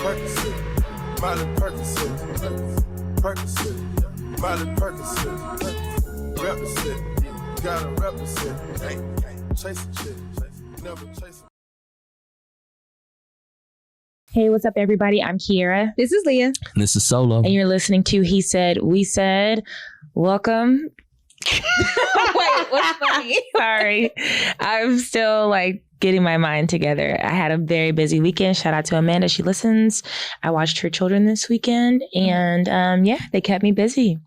Percocet, Miley Percocet, Percocet, Miley Percocet, represent, gotta represent, chase a chick, never chase a. Hey, what's up, everybody? I'm Kiera. This is Leah. And this is Solo. And you're listening to He Said, We Said. Welcome. Wait, what's funny? Sorry. I'm still getting my mind together. I had a very busy weekend. Shout out to Amanda. She listens. I watched her children this weekend. And they kept me busy.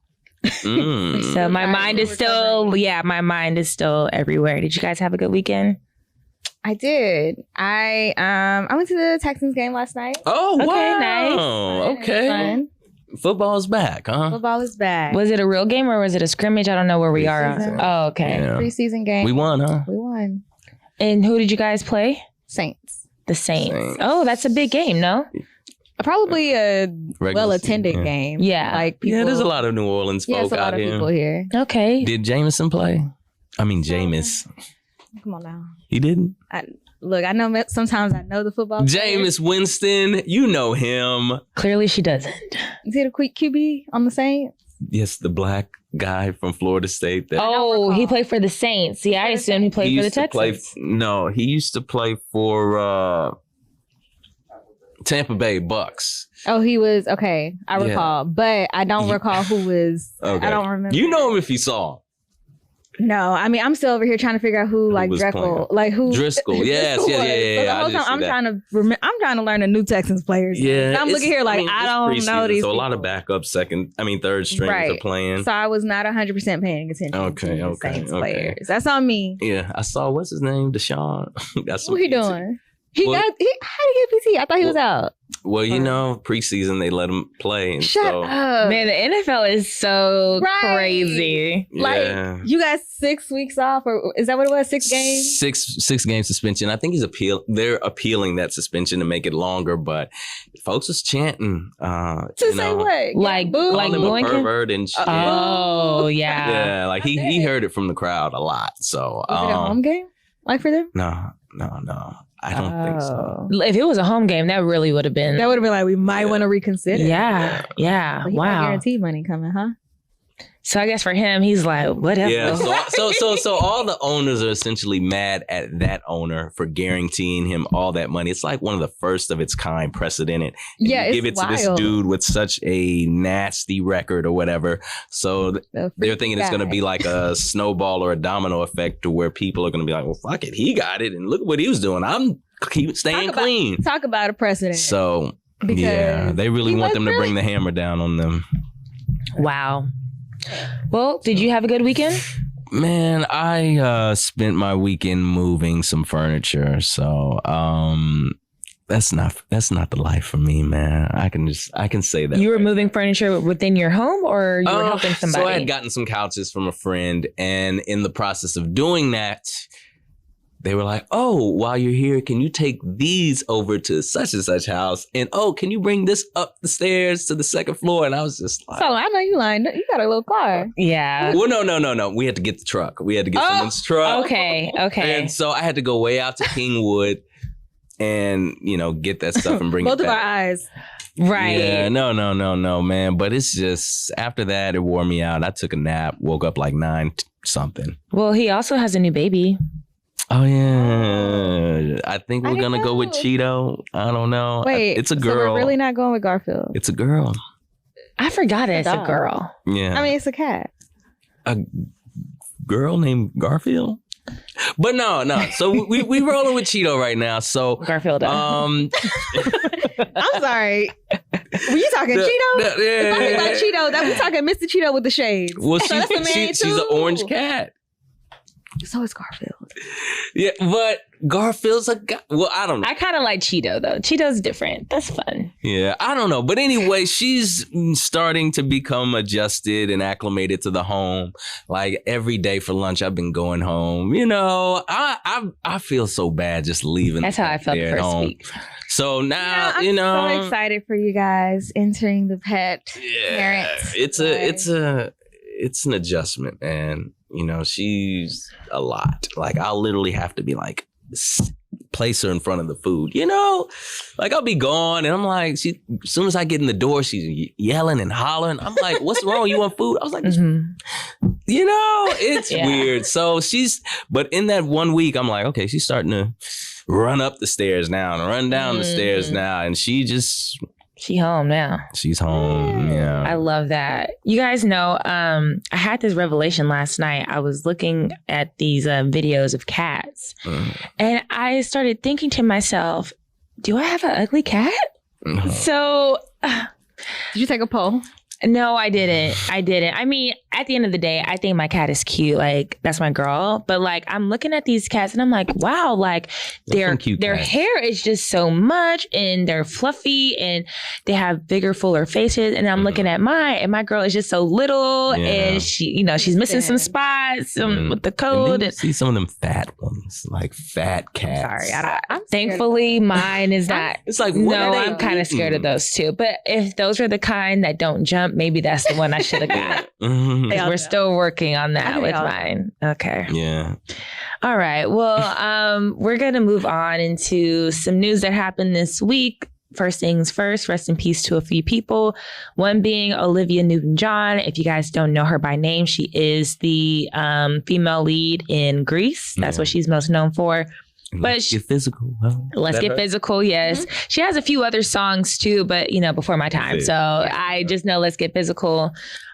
So my mind is still everywhere. Did you guys have a good weekend? I did. I went to the Texans game last night. Oh, Okay, wow. nice. Okay. Fun. Football's back, huh? Football is back. Was it a real game or was it a scrimmage? I don't know where we are. Preseason. Oh, okay. Yeah. Preseason game. We won, huh? We won. And who did you guys play? Saints. The Saints. Oh, that's a big game, no? Probably a Regular well-attended season, yeah. game. Yeah. Like people, Yeah, there's a lot of New Orleans Yeah, folk it's a lot out of here. people here. Okay. Did Jameson play? I mean, Jameis. Come on now. He didn't? Look, I know sometimes I know the football players. Jameis Winston, you know him. Clearly she doesn't. Is he the quick QB on the Saints? Yes, the black guy from Florida State. That Oh, he played for the Saints. Yeah, I assumed he played for the Texans. He used to play for Tampa Bay Bucks. Oh, he was okay. I Yeah. recall, but I don't recall who was. Okay. I don't remember. You know him if you saw him. No, I mean I'm still over here trying to figure out who was Drekel, who Driscoll. Yes, Driscoll yeah. was. So the I whole did time see I'm that. trying to learn the new Texans players. Yeah, So I'm looking here I don't preseason, know these. So a lot of people. backup third stringers are Right. playing. So I was not 100% paying attention. Okay, to the okay, Saints okay. players. That's on me. Yeah, I saw what's his name, Deshaun. Got some What he PT. doing? How Well- did he get PT? I thought he was out. Well, preseason they let him play, and Shut so up. Man, the NFL is so Right. crazy. yeah. You got 6 weeks off, or is that what it was? 6 games? Six game suspension. I think they're appealing that suspension to make it longer, but folks was chanting To say what? Like- Boo? like calling him a booing him? pervert and shit. Oh, yeah. Yeah, like he heard it from the crowd a lot. So Was it a home game? Like for them? no. I don't think so. If it was a home game, that really would have been. That would have been like, we might want to reconsider. Yeah. But he got Wow. guaranteed money coming, huh? So I guess for him, he's like, whatever. Yeah, so all the owners are essentially mad at that owner for guaranteeing him all that money. It's like one of the first of its kind precedent. And Yeah, you it's give it to wild. this dude with such a nasty record or whatever. So they're thinking it's going to be like a snowball or a domino effect to where people are going to be like, well, fuck it, he got it, and look at what he was doing. I'm staying clean. Talk about a precedent. So Because yeah, they really he want was them to really- bring the hammer down on them. Wow. Well, did you have a good weekend? Man, I spent my weekend moving some furniture, so that's not the life for me, man. I can say that. You were moving furniture within your home or you were helping somebody? So I had gotten some couches from a friend, and in the process of doing that, they were like, oh, while you're here, can you take these over to such and such house? And oh, can you bring this up the stairs to the second floor? And I was just like, So I know you lying. You got a little car. Yeah. well, no. We had to get the truck. We had to get someone's truck. Okay. And so I had to go way out to Kingwood and, get that stuff and bring Both it of our back. eyes. Right. Yeah, no, man. But it's just, after that, it wore me out. I took a nap, woke up like 9 something. Well, he also has a new baby. Oh, yeah. I think we're didn't going to go with know. Cheeto. I don't know. Wait, It's a So girl. we're really not going with Garfield. It's a girl. I forgot it's a dog. girl. Yeah. I mean, it's a cat. A girl named Garfield? But no. So we rolling with Cheeto right now. So Garfield. I'm sorry. Were you talking Cheeto? If I think about Cheeto, that we talking Mr. Cheeto with the shades. Well, So that's the man she's too. an orange cat. So is Garfield. Yeah, but Garfield's a guy. Well, I don't know. I kind of like Cheeto, though. Cheeto's different. That's fun. Yeah, I don't know. But anyway, she's starting to become adjusted and acclimated to the home. Like every day for lunch, I've been going home. I feel so bad just leaving. That's how I felt the there at first home. week. So now, I'm so excited for you guys entering the pet parents. It's an adjustment, man. She's a lot. Like I'll literally have to be like, place her in front of the food. You know, like I'll be gone and I'm like, as soon as I get in the door, she's yelling and hollering. I'm like, what's wrong? You want food? I was like, you know, it's weird. So but in that 1 week, I'm like, okay, she's starting to run up the stairs now and run down the stairs now. And she home now. She's home. Yeah. I love that. You guys know, I had this revelation last night. I was looking at these videos of cats and I started thinking to myself, do I have an ugly cat? So did you take a poll? No, I didn't. I mean, at the end of the day, I think my cat is cute. Like, that's my girl. But like, I'm looking at these cats and I'm like, wow, like their hair is just so much and they're fluffy and they have bigger, fuller faces. And I'm looking at mine and my girl is just so little and she's missing some spots with the coat. And see some of them fat ones, like fat cats. Sorry, thankfully mine is not. It's like, I'm kind of scared of those too. But if those are the kind that don't jump, maybe that's the one I should have got. We're still working on that with mine. Okay. Yeah. All right. Well, we're going to move on into some news that happened this week. First things first, rest in peace to a few people. One being Olivia Newton-John. If you guys don't know her by name, she is the female lead in Grease. That's what she's most known for. Let's get physical. Let's get physical. Yes. She has a few other songs too, but before my time. So I just know Let's Get Physical.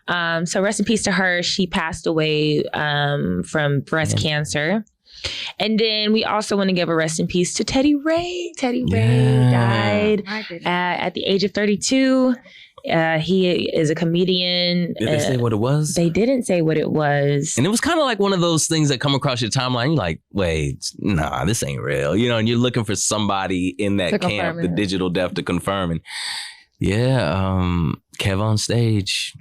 So rest in peace to her. She passed away from breast cancer. And then we also want to give a rest in peace to Teddy Ray. Teddy Ray died at the age of 32. He is a comedian. Did they say what it was? They didn't say what it was. And it was kind of like one of those things that come across your timeline. You're like, wait, nah, this ain't real. And you're looking for somebody in that camp, the digital death, to confirm. And Kev on stage.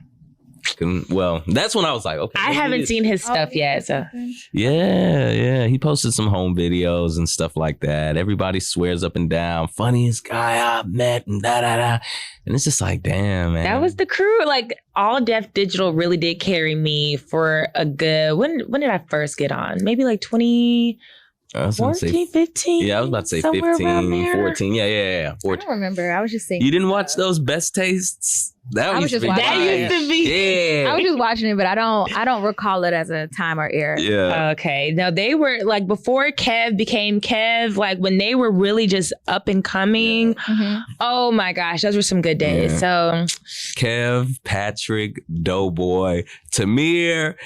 Well, that's when I was like, okay. I haven't seen his stuff yet. So yeah. He posted some home videos and stuff like that. Everybody swears up and down, funniest guy I've met, and da-da-da. And it's just like, damn, man. That was the crew. Like, All Def Digital really did carry me for a good, when did I first get on? Maybe like 2014, 15? Yeah, I was about to say 15, 14. Yeah. 14. I don't remember. I was just saying. You didn't watch those Best Tastes? That used to be. Yeah. I was just watching it, but I don't recall it as a time or era. Yeah. Okay. No, they were like before Kev became Kev, like when they were really just up and coming. Yeah. Oh my gosh, those were some good days. Yeah. So Kev, Patrick, Doughboy, Tamir,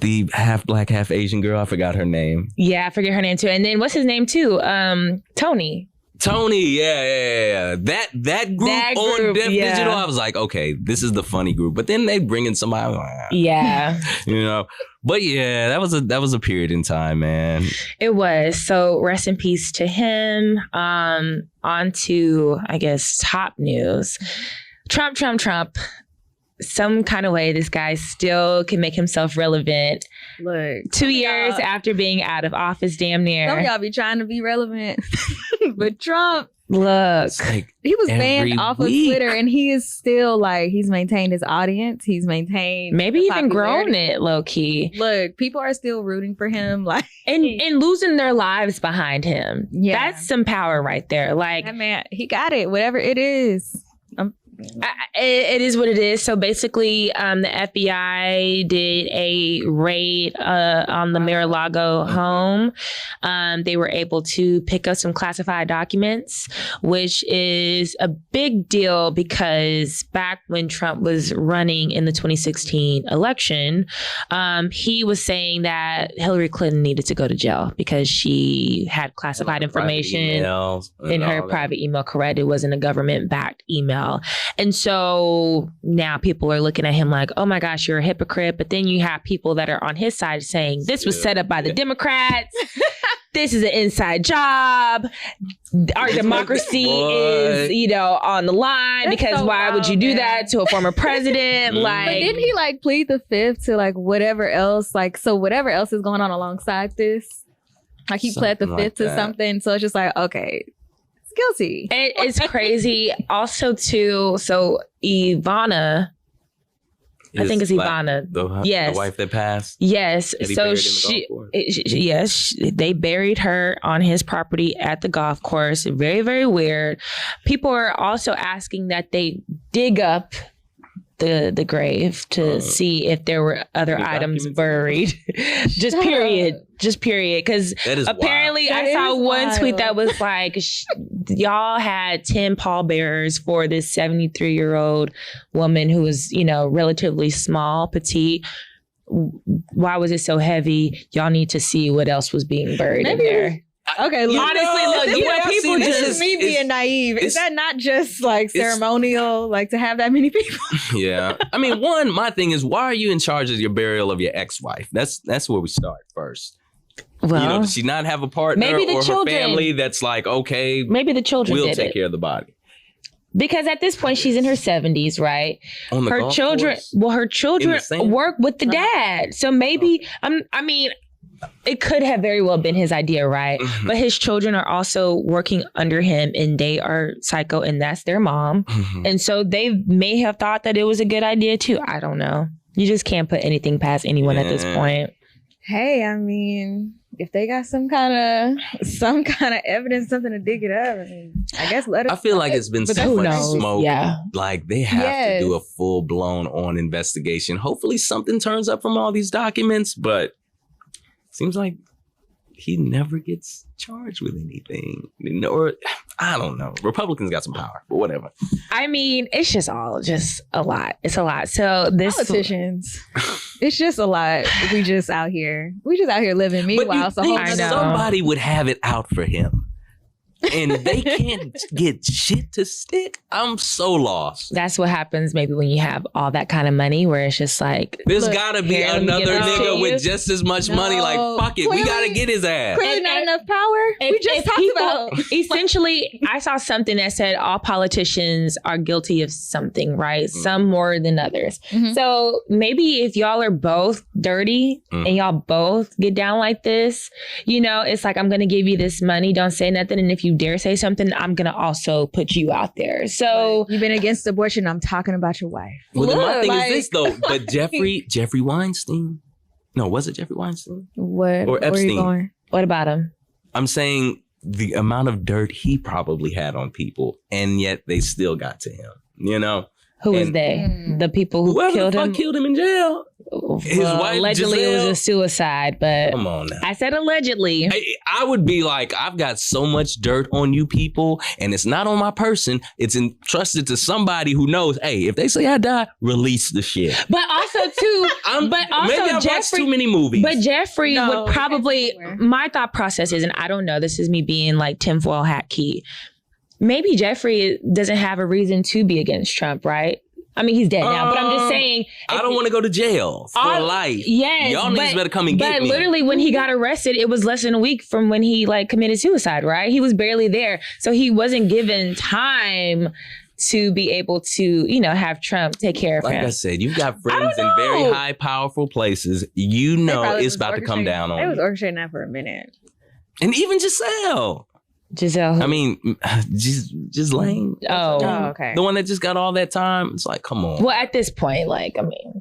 the half black, half Asian girl. I forgot her name. Yeah, I forget her name too. And then what's his name too? Tony, yeah. That group on Def Digital, I was like, okay, this is the funny group. But then they bring in somebody, But yeah, that was a period in time, man. It was. So rest in peace to him. On to, I guess, top news. Trump. Some kind of way, this guy still can make himself relevant. Look, 2 years after being out of office, damn near. Some of y'all be trying to be relevant, but Trump, look, like he was banned off of Twitter, and he is still he's maintained his audience. He's maintained, maybe even grown it low key. Look, people are still rooting for him, and losing their lives behind him. Yeah, that's some power right there. Like that man, he got it. Whatever it is. It is what it is. So basically, the FBI did a raid on the Mar-a-Lago home. They were able to pick up some classified documents, which is a big deal because back when Trump was running in the 2016 election, he was saying that Hillary Clinton needed to go to jail because she had classified information in her private email. Correct. It wasn't a government-backed email. And so now people are looking at him like, oh my gosh, you're a hypocrite. But then you have people that are on his side saying this was set up by the Democrats. This is an inside job. Our democracy is, on the line. That's because why would you do that to a former president? But didn't he plead the fifth to whatever else? So whatever else is going on alongside this, he pled the fifth to something. So it's just okay. Guilty. It's crazy. Also, too, so Ivana I think it's Ivana. The wife that passed. Yes. That he So buried in the golf course? they buried her on his property at the golf course. Very, very weird. People are also asking that they dig up the grave to see if there were other items buried. Just period. Because apparently I saw one tweet that was like, y'all had 10 pallbearers for this 73-year-old woman who was, relatively small, petite. Why was it so heavy? Y'all need to see what else was being buried in there. Okay, honestly, people just me being naive. Is that not just like ceremonial, like to have that many people? Yeah. I mean, my thing is, why are you in charge of your burial of your ex-wife? That's where we start first. Well, does she not have a partner maybe the or children, her family that's like, okay, maybe the children we'll take care of the body? Because at this point she's in her 70s, right? Her children work with the dad. So maybe it could have very well been his idea, right? Mm-hmm. But his children are also working under him and they are psycho and that's their mom. Mm-hmm. And so they may have thought that it was a good idea too. I don't know. You just can't put anything past anyone at this point. Hey, I mean, if they got some kind of evidence, something to dig it up, I guess let us. I feel like it's been so much smoke. Yeah. Like they have to do a full blown on investigation. Hopefully something turns up from all these documents, but seems like he never gets charged with anything. Or I don't know. Republicans got some power, but whatever. I mean, it's just a lot. It's a lot. So this politicians, it's just a lot. We just out here living. Meanwhile, somebody would have it out for him. And they can't get shit to stick. I'm so lost. That's what happens maybe when you have all that kind of money where it's just like... There's gotta be another nigga with just as much money. Like, fuck it. We gotta get his ass. Clearly not enough power. We just talked about... Essentially, I saw something that said all politicians are guilty of something, right? Mm-hmm. Some more than others. Mm-hmm. So maybe if y'all are both dirty and y'all both get down like this, it's like, I'm gonna give you this money. Don't say nothing. And if you dare say something, I'm gonna also put you out there. So you've been against abortion. I'm talking about your wife. Well, my thing is this though. But Jeffrey Weinstein. No, was it Jeffrey Weinstein? What? Or Epstein? What about him? I'm saying the amount of dirt he probably had on people, and yet they still got to him. Who was they? The people who killed him? Killed him in jail. His wife, allegedly, Giselle. it was a suicide, but come on now. I said allegedly. I would be like, I've got so much dirt on you people, and it's not on my person. It's entrusted to somebody who knows. Hey, if they say I die, release the shit. But also too, maybe I've watched too many movies. But Jeffrey would probably. My thought process is, and I don't know. This is me being like tinfoil hat key. Maybe Jeffrey doesn't have a reason to be against Trump, right? I mean, he's dead now, but I'm just saying. I don't want to go to jail for life. Yes. Y'all niggas better come and get me. But literally when he got arrested, it was less than a week from when he committed suicide, right? He was barely there. So he wasn't given time to be able to, have Trump take care of him. Like I said, you've got friends in very high, powerful places. It's about to come down on you. They was orchestrating that for a minute. And even Giselle. Giselle. I mean, Ghislaine. Oh, okay. The one that just got all that time. It's like, come on. Well, at this point,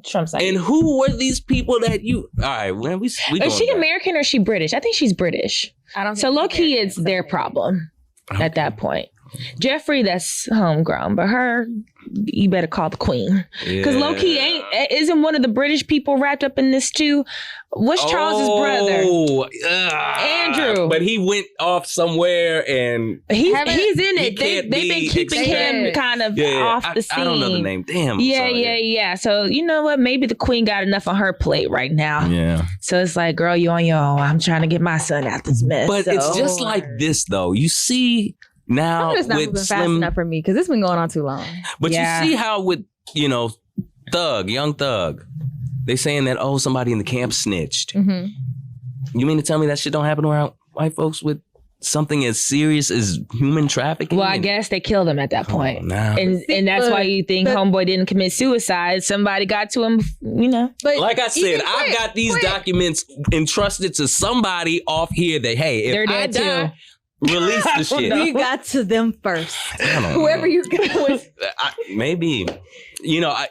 Trump's like. And who were these people that you? All right, when we is she American or is she British? I think she's British. I don't. So low key, it's their problem at that point. Jeffrey, that's homegrown, but her, you better call the queen. Because low key isn't one of the British people wrapped up in this too? What's Charles's brother? Andrew. But he went off somewhere and he's in it. They've been keeping him kind of off the scene. I don't know the name. Damn. Yeah. So you know what? Maybe the queen got enough on her plate right now. Yeah. So it's like, girl, you on your own. I'm trying to get my son out this mess. But it's just like this though. You see. Now, it's not moving fast enough for me because it's been going on too long. But you see how with, young Thug, they saying that, somebody in the camp snitched. Mm-hmm. You mean to tell me that shit don't happen around white folks with something as serious as human trafficking? Well, I guess they killed him at that point. And that's why you think homeboy didn't commit suicide. Somebody got to him, But like I said, I've got these documents entrusted to somebody off here that, hey, if I die... Release the shit. You got to them first. Whoever you go with. Maybe.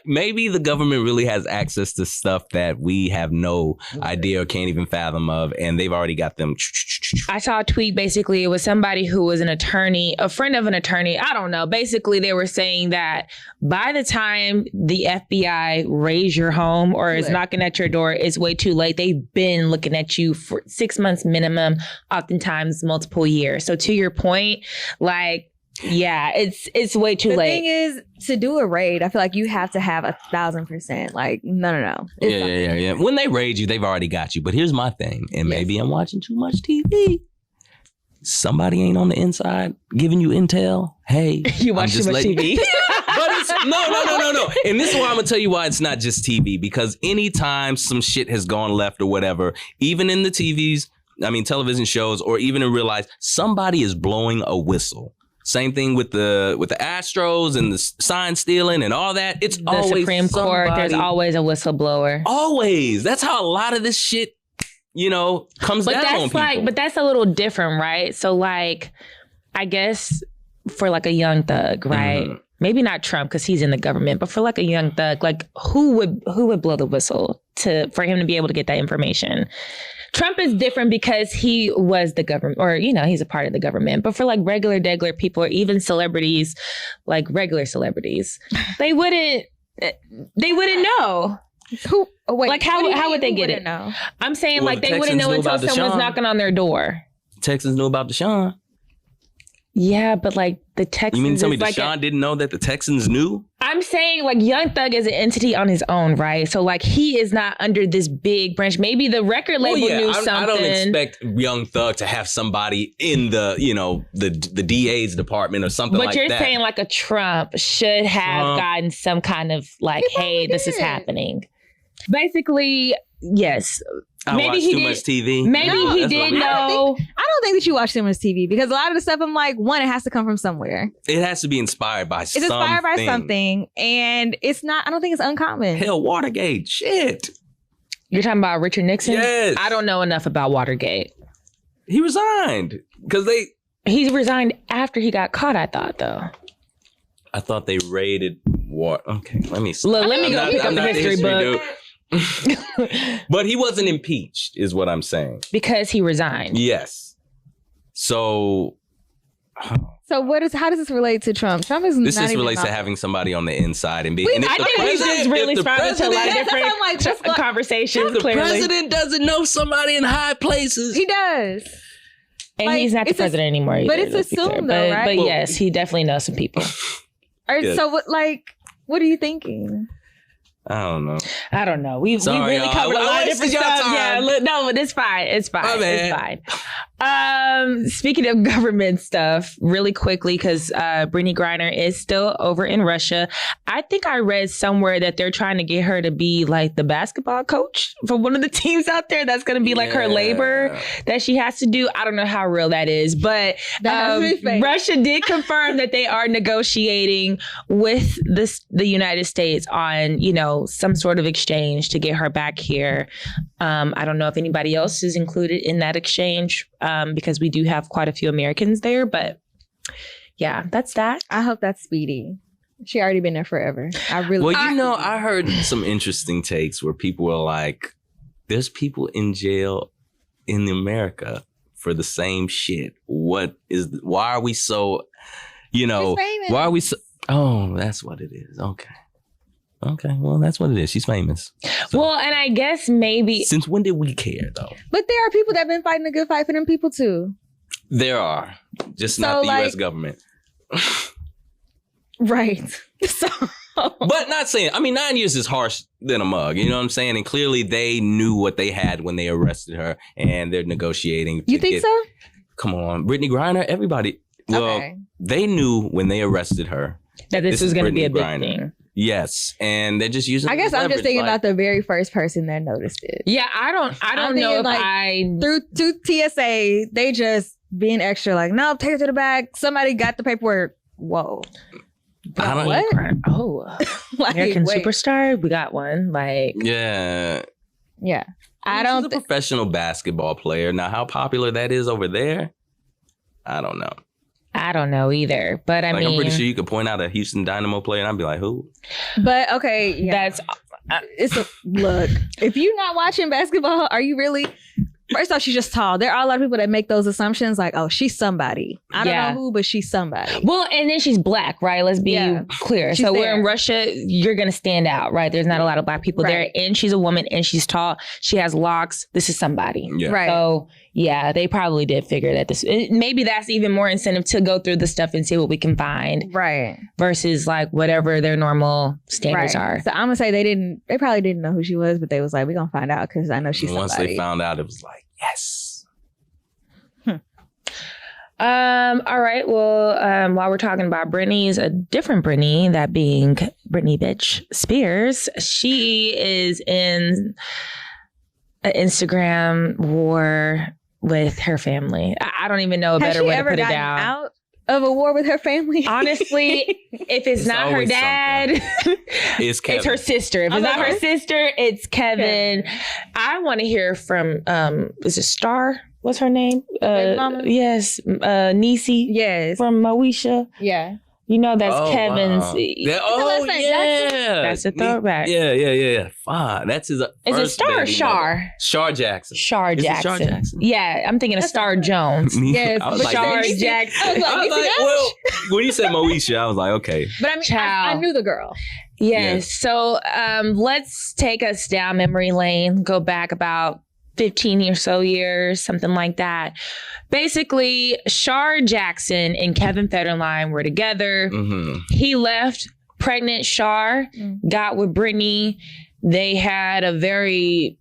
Maybe the government really has access to stuff that we have no idea or can't even fathom of, and they've already got them. I saw a tweet. Basically, it was somebody who was an attorney, a friend of an attorney. I don't know. Basically, they were saying that by the time the FBI raids your home or is knocking at your door, it's way too late. They've been looking at you for 6 months minimum, oftentimes multiple years. So to your point, like, yeah, it's way too late. The thing is, to do a raid, I feel like you have to have 1,000%. Like, no. Yeah. When they raid you, they've already got you. But here's my thing, and maybe I'm watching too much TV. Somebody ain't on the inside giving you intel. Hey, you watch too much TV. But it's no. And this is why I'm gonna tell you why it's not just TV. Because anytime some shit has gone left or whatever, even in the television shows, or even in real life, somebody is blowing a whistle. Same thing with the Astros and the sign stealing and all that. It's the always Supreme Court. There's always a whistleblower. Always. That's how a lot of this shit, comes down on people. But that's a little different, right? So, like, I guess for like a young thug, right? Mm-hmm. Maybe not Trump because he's in the government, but for like a young thug, like who would blow the whistle for him to be able to get that information? Trump is different because he was the government, or, he's a part of the government. But for like regular people, or even celebrities, like regular celebrities, they wouldn't know. Who? Oh, wait, like how would they get it? Know? I'm saying like they wouldn't know until someone's knocking on their door. Texans knew about Deshaun. Yeah, but like the Texans. You mean to tell me Deshaun didn't know that the Texans knew? I'm saying like Young Thug is an entity on his own, right? So like he is not under this big branch. Maybe the record label knew something. I don't expect Young Thug to have somebody in the the DA's department or something like that. But you're saying like a Trump should have gotten some kind of like, hey, this is happening. Basically, yes. Maybe he watched too much TV. Maybe he did know. I don't think that you watch too much TV because a lot of the stuff I'm like, one, it has to come from somewhere. It has to be inspired by something. It's inspired by something, and it's not. I don't think it's uncommon. Hell, Watergate, shit. You're talking about Richard Nixon? Yes. I don't know enough about Watergate. He resigned because He resigned after he got caught. I thought though. I thought they raided what? Okay, let me see. Look, let me go pick up the history book. But he wasn't impeached, is what I'm saying. Because he resigned. Yes. So how does this relate to Trump? Trump is this not just even relates to having somebody on the inside and being. I think he's just really sprouting to like different conversations. If the clearly, president doesn't know somebody in high places, he does. And he's not the president anymore either. But it's assumed though, right? But yes, he definitely knows some people. Yes. So what are you thinking? I don't know. We really covered a lot of different stuff. Time. Yeah, no, it's fine. It's fine. Speaking of government stuff, really quickly, because Britney Griner is still over in Russia. I think I read somewhere that they're trying to get her to be like the basketball coach for one of the teams out there. That's going to be like her labor that she has to do. I don't know how real that is, but Russia did confirm that they are negotiating with the United States on, some sort of exchange to get her back here. I don't know if anybody else is included in that exchange. Because we do have quite a few Americans there, but yeah, that's that. I hope that's speedy. She already been there forever. I heard some interesting takes where people were like, there's people in jail in America for the same shit. Why are we so, why are we so, that's what it is. Okay, well, that's what it is. She's famous. So, well, and I guess maybe... Since when did we care, though? But there are people that have been fighting a good fight for them people, too. There are. Just not the U.S. government. Right. But not saying... 9 years is harsh than a mug. You know what I'm saying? And clearly they knew what they had when they arrested her, and they're negotiating. You think so? Come on. Britney Griner, everybody... Well, they knew when they arrested her... That this was going to be a big thing. Yes, and they're just using. I guess I'm just thinking about the very first person that noticed it. Yeah, I don't know if through TSA they just being extra like, no, take it to the back. Somebody got the paperwork. Whoa. What? American Superstar. We got one. Yeah. I don't. She's a professional basketball player. Now, how popular that is over there, I don't know. I don't know either. But I mean, I'm pretty sure you could point out a Houston Dynamo player and I'd be like, who? But okay, yeah. Look, if you're not watching basketball, are you really? First off, she's just tall. There are a lot of people that make those assumptions like, oh, she's somebody. I don't know who, but she's somebody. Well, and then she's black, right? Let's be clear. So we're in Russia, you're going to stand out, right? There's not a lot of black people there. And she's a woman and she's tall. She has locks. This is somebody. Yeah. Right. So, yeah, they probably did figure that maybe that's even more incentive to go through the stuff and see what we can find. Right. Versus like whatever their normal standards are. So I'm going to say they probably didn't know who she was, but they was like, we're going to find out because I know she's Once somebody. they found out, it was like, yes. All right. Well, while we're talking about Britney's a different Britney, that being Britney bitch Spears, she is in an Instagram war with her family. I don't even know a better way to put it down. Out of a war with her family? Honestly, if it's not her dad, it's her sister. If it's not her sister, it's Kevin. I want to hear from is it Star? What's her name? Yes, Niecy. Yes, from Moesha. Yeah, you know that's Kevin's. Wow. Yeah, that's a throwback. Yeah. Fine, that's his. Is it Star or Shar? Shar Jackson. Shar Jackson. Yeah, Yeah, I'm thinking of Star Jones. Yes, Shar Jackson. I was like, well, when you said Moesha, I was like, okay. But I mean, I knew the girl. Yes. So let's take us down memory lane. Go back about 15 or so years, something like that. Basically, Shar Jackson and Kevin Federline were together. Mm-hmm. He left pregnant Shar, got with Britney. They had a very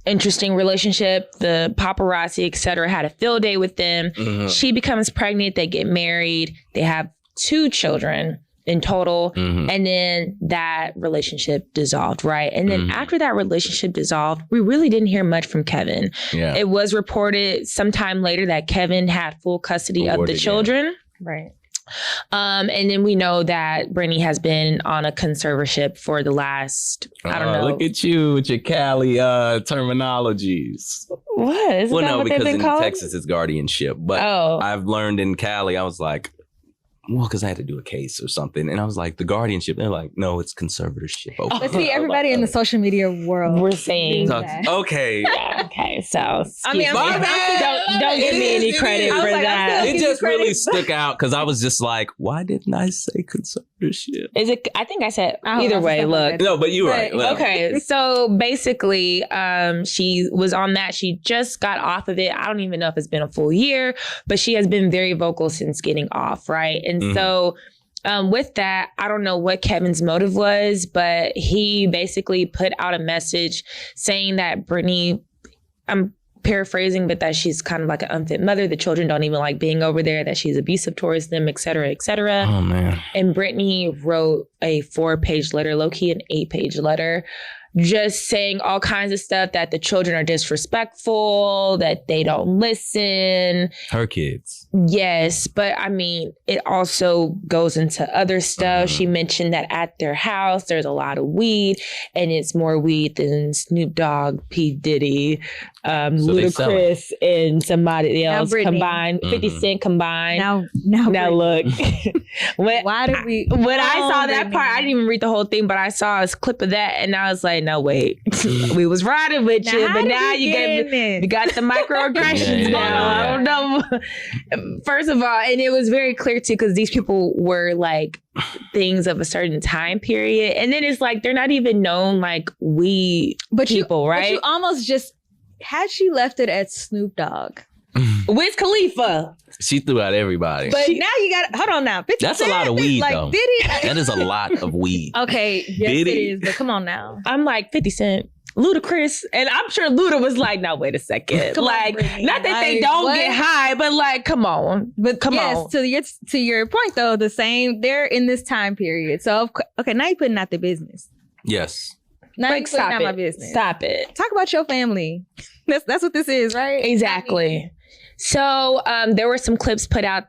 interesting relationship. The paparazzi, etc., had a field day with them. Mm-hmm. She becomes pregnant. They get married. They have 2 children in total. Mm-hmm. And then that relationship dissolved, right? And then after that relationship dissolved, we really didn't hear much from Kevin. Yeah. It was reported sometime later that Kevin had full custody of the children. Right. And then we know that Britney has been on a conservatorship for the last, I don't know. Look at you with your Cali terminologies. What? Is that what because they've been in called? Texas it's guardianship. But I've learned in Cali, I was like, well, because I had to do a case or something. And I was like, the guardianship. They're like, no, it's conservatorship. Okay. But see, everybody in the social media world. We're saying. Okay. Yeah, okay. So, I mean, don't give me any credit for that. It just really stuck out because I was just like, why didn't I say conservatorship? Is it? I think I said either way. Look. No, but you're right. Well. Okay. So basically, she was on that. She just got off of it. I don't even know if it's been a full year, but she has been very vocal since getting off, right? And so with that, I don't know what Kevin's motive was, but he basically put out a message saying that Britney, I'm paraphrasing, but that she's kind of like an unfit mother. The children don't even like being over there, that she's abusive towards them, et cetera, et cetera. Oh, man. And Britney wrote a 4-page letter, low-key an 8-page letter, just saying all kinds of stuff, that the children are disrespectful, that they don't listen. Her kids. Yes, but I mean, it also goes into other stuff. She mentioned that at their house, there's a lot of weed, and it's more weed than Snoop Dogg, P. Diddy, Ludacris, and somebody else combined, 50 Cent combined. Now look. Why did we? When I saw that part, I didn't even read the whole thing, but I saw a clip of that, and I was like, no, wait. We was riding with you, but now you got the microaggressions now. I don't know. First of all, and it was very clear too, because these people were like things of a certain time period. And then it's like, they're not even known like people, right? But you almost just, had she left it at Snoop Dogg? Wiz Khalifa. She threw out everybody. But now you got, hold on now. That's a lot of weed, though. Did he? That is a lot of weed. Okay, yes it is, but come on now. I'm like 50 Cent. Ludacris, and I'm sure Luda was like, "No, wait a second, like, not that they don't get high, but like, come on, come on." To your point though, they're in this time period. So okay, now you're putting out the business. Yes. Now you're putting out my business. Stop it. Talk about your family. That's what this is, right? Exactly. So there were some clips put out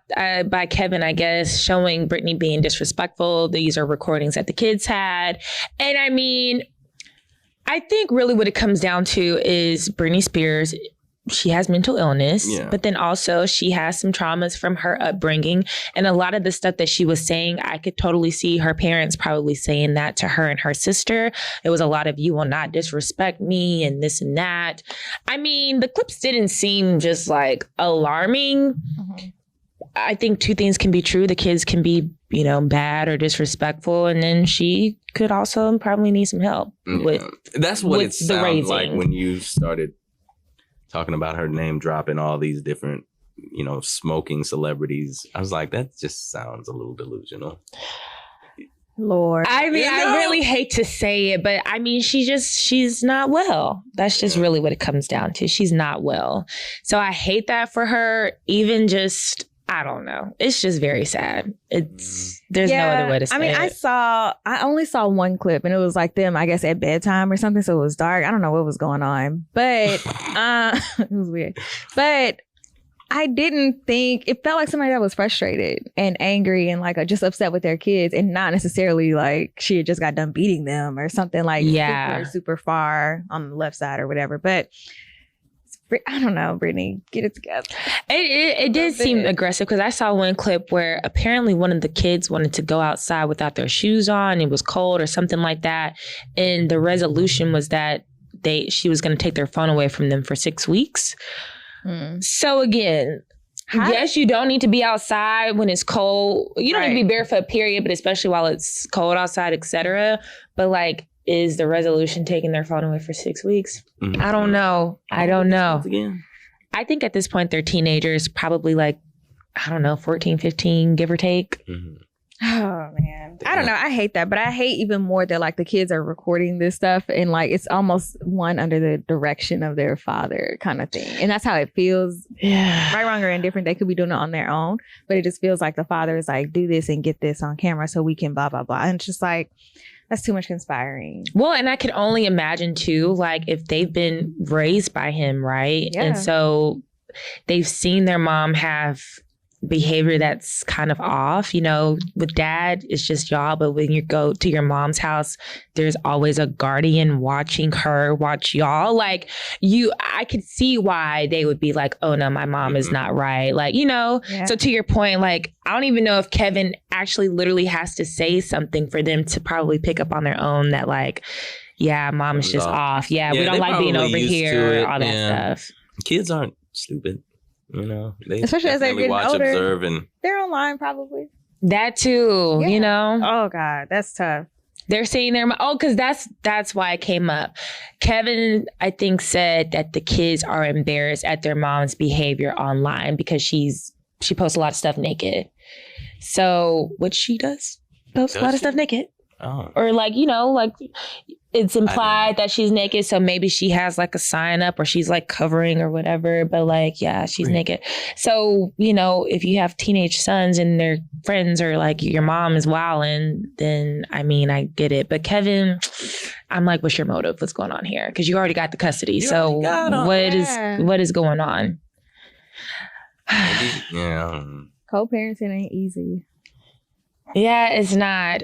by Kevin, I guess, showing Britney being disrespectful. These are recordings that the kids had, and I mean, I think really what it comes down to is Britney Spears she has mental illness, Yeah. but then also she has some traumas from her upbringing. And a lot of the stuff that she was saying, I could totally see her parents probably saying that to her and her sister. It was a lot of, you will not disrespect me and this and that. I mean, the clips didn't seem just like alarming. Mhm. I think two things can be true. The kids can be, you know, bad or disrespectful. And then she could also probably need some help with That's what with it the sounds like raising. when you started talking about her name dropping all these different, you know, smoking celebrities. I was like, that just sounds a little delusional. Lord. I mean, You I know? really hate to say it, but I mean, she's not well. That's just really what it comes down to. She's not well. So I hate that for her. Even just, I don't know. It's just very sad. There's no other way to say I mean, it. I only saw one clip and it was like them, I guess, at bedtime or something. So it was dark. I don't know what was going on, but it was weird. But I didn't think, it felt like somebody that was frustrated and angry and like just upset with their kids, and not necessarily like she had just got done beating them or something like super far on the left side or whatever. But I don't know, Brittany, get it together. It did seem aggressive because I saw one clip where apparently one of the kids wanted to go outside without their shoes on. It was cold or something like that. And the resolution was that she was going to take their phone away from them for 6 weeks. So again, yes, you don't need to be outside when it's cold. You don't need to be barefoot, period, but especially while it's cold outside, etc. But like, is the resolution taking their phone away for 6 weeks? Mhm. I don't know. I don't know. Again. I think at this point, they're teenagers, probably like, I don't know, 14, 15, give or take. Mm-hmm. Oh, man. I don't know. I hate that. But I hate even more that like the kids are recording this stuff and like it's almost one under the direction of their father kind of thing. And that's how it feels. Yeah. Right, wrong, or indifferent. They could be doing it on their own. But it just feels like the father is like, do this and get this on camera so we can blah, blah, blah. And it's just like, that's too much conspiring. Well, and I could only imagine too, like if they've been raised by him, right? Yeah. And so they've seen their mom have behavior that's kind of off. You know, with dad, it's just y'all, but when you go to your mom's house, there's always a guardian watching her, watch y'all. Like I could see why they would be like, oh no, my mom is not right. Like, you know, so to your point, like, I don't even know if Kevin actually literally has to say something for them to probably pick up on their own that like, yeah, mom is just off. Yeah, we don't like being over here, all that stuff. Kids aren't stupid. You know, they especially as they're getting watch, older, observe, and they're online probably. That too, you know. Oh God, that's tough. They're seeing their because that's why it came up. Kevin, I think, said that the kids are embarrassed at their mom's behavior online because she posts a lot of stuff naked. So what she does post a lot of stuff naked. Oh. Or like, you know, like it's implied that she's naked. So maybe she has like a sign up or she's like covering or whatever. But like, yeah, she's naked. So, you know, if you have teenage sons and their friends are like, your mom is wilding, then I mean, I get it. But Kevin, I'm like, what's your motive? What's going on here? Because you already got the custody. So what is going on? Yeah. Co-parenting ain't easy. Yeah, it's not.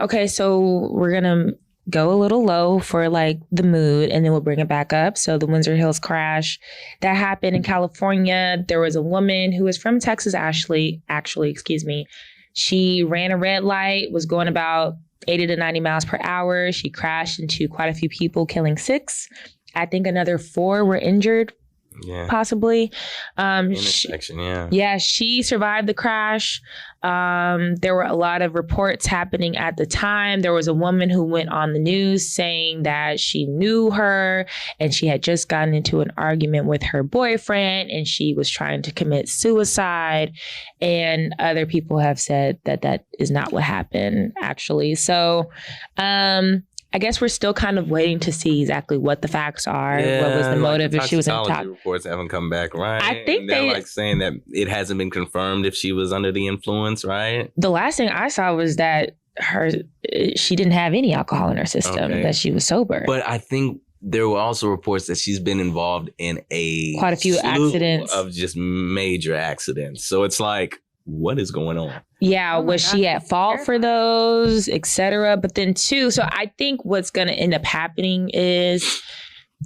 Okay, so we're gonna go a little low for like the mood and then we'll bring it back up. So the Windsor Hills crash that happened in California. There was a woman who was from Texas, actually, excuse me. She ran a red light, was going about 80 to 90 miles per hour. She crashed into quite a few people, killing 6. I think another 4 were injured. Yeah. Possibly. Intersection, she survived the crash. There were a lot of reports happening at the time. There was a woman who went on the news saying that she knew her and she had just gotten into an argument with her boyfriend and she was trying to commit suicide. And other people have said that that is not what happened, actually. So, I guess we're still kind of waiting to see exactly what the facts are. What was the motive if she was in top? Reports haven't come back, right? I think they're like saying that it hasn't been confirmed if she was under the influence, right? The last thing I saw was that she didn't have any alcohol in her system, that she was sober. But I think there were also reports that she's been involved in quite a few accidents of just major accidents. So it's like, what is going on? Yeah, was she at fault for those, etc.? But then too, so I think what's going to end up happening is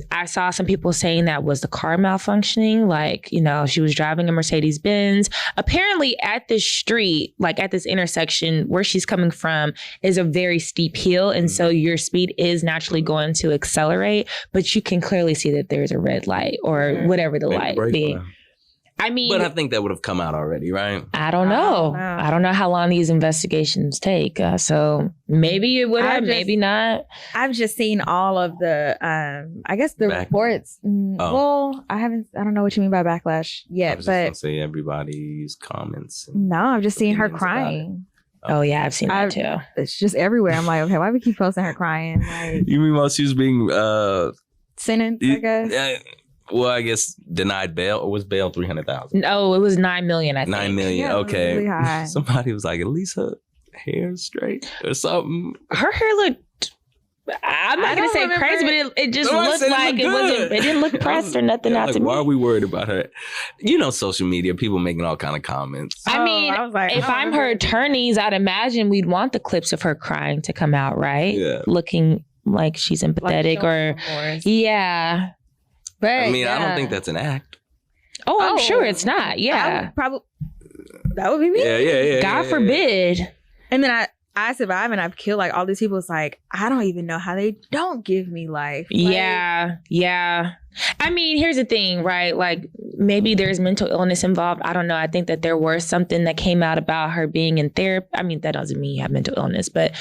I saw some people saying that was the car malfunctioning. Like, she was driving a Mercedes Benz. Apparently at this street, like at this intersection where she's coming from is a very steep hill. And so your speed is naturally going to accelerate, but you can clearly see that there's a red light or whatever the light be. I mean, but I think that would have come out already, right? I don't know. I don't know how long these investigations take. So maybe it would have, maybe not. I've just seen all of the, I guess the reports. Well, I don't know what you mean by backlash yet, I was just gonna say everybody's comments. No, I've just seen her crying. Oh yeah, I've seen that too. It's just everywhere. I'm like, okay, why do we keep posting her crying? Like, you mean while she was being sentenced, I guess? Well, I guess denied bail, or was bail $300,000? No, it was $9 million. I think $9 million. Yeah, okay. Really high. Somebody was like, at least her hair straight or something. Her hair looked. I'm not gonna say crazy, but it just looked like it wasn't. It didn't look pressed or nothing. Not like, to me. Why are we worried about her? Social media, people making all kind of comments. I mean, I was like, if I'm her attorneys, I'd imagine we'd want the clips of her crying to come out, right? Yeah. Looking like she's empathetic yeah. But I mean, I don't think that's an act. Oh, I'm sure it's not. Yeah. Probably. That would be me. Yeah. God forbid. And then I survive and I've killed like all these people. It's like, I don't even know how they don't give me life. Like, Yeah. I mean, here's the thing, right? Like maybe there's mental illness involved. I don't know. I think that there was something that came out about her being in therapy. I mean, that doesn't mean you have mental illness, but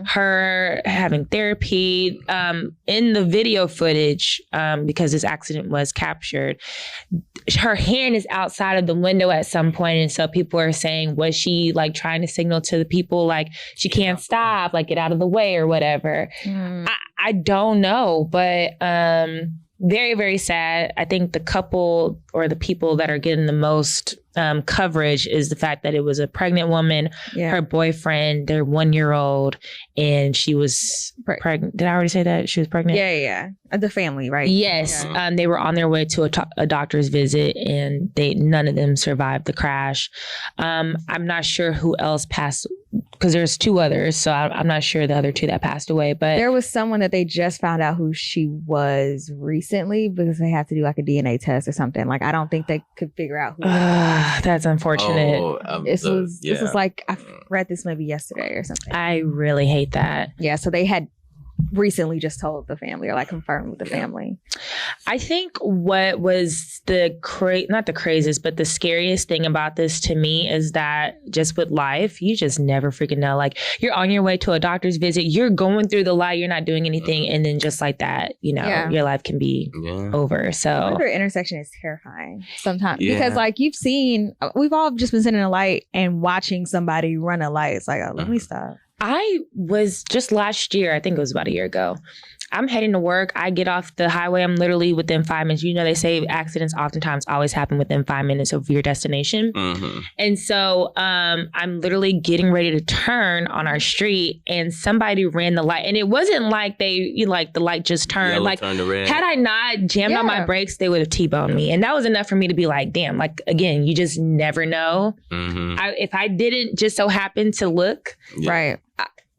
her having therapy in the video footage, because this accident was captured, her hand is outside of the window at some point. And so people are saying, was she like trying to signal to the people like she can't stop, like get out of the way or whatever? I don't know, but very, very sad. I think the couple or the people that are getting the most coverage is the fact that it was a pregnant woman, her boyfriend, their 1-year-old, and she was pregnant. Did I already say that? She was pregnant? Yeah. The family, right? Yes. Yeah. They were on their way to a doctor's visit and none of them survived the crash. I'm not sure who else passed, because there's 2 others. So I'm not sure the other 2 that passed away. But there was someone that they just found out who she was recently because they had to do like a DNA test or something. Like, I don't think they could figure out who. That's unfortunate. This was like, I read this maybe yesterday or something. I really hate that. Yeah. So they had recently just told the family or like confirmed with the family. I think what was not the craziest, but the scariest thing about this to me is that just with life, you just never freaking know. Like you're on your way to a doctor's visit, you're going through the light, you're not doing anything. And then just like that, your life can be over. So the intersection is terrifying sometimes because like we've all just been sitting in a light and watching somebody run a light. It's like, oh, let me stop. I was just last year, I think it was about a year ago. I'm heading to work. I get off the highway. I'm literally within 5 minutes. They say accidents oftentimes always happen within 5 minutes of your destination. And so I'm literally getting ready to turn on our street and somebody ran the light. And it wasn't like the light just turned. Yellow like turned to red. Had I not jammed on my brakes, they would have T-boned me. And that was enough for me to be like, damn, like, again, you just never know. If I didn't just so happen to look, right,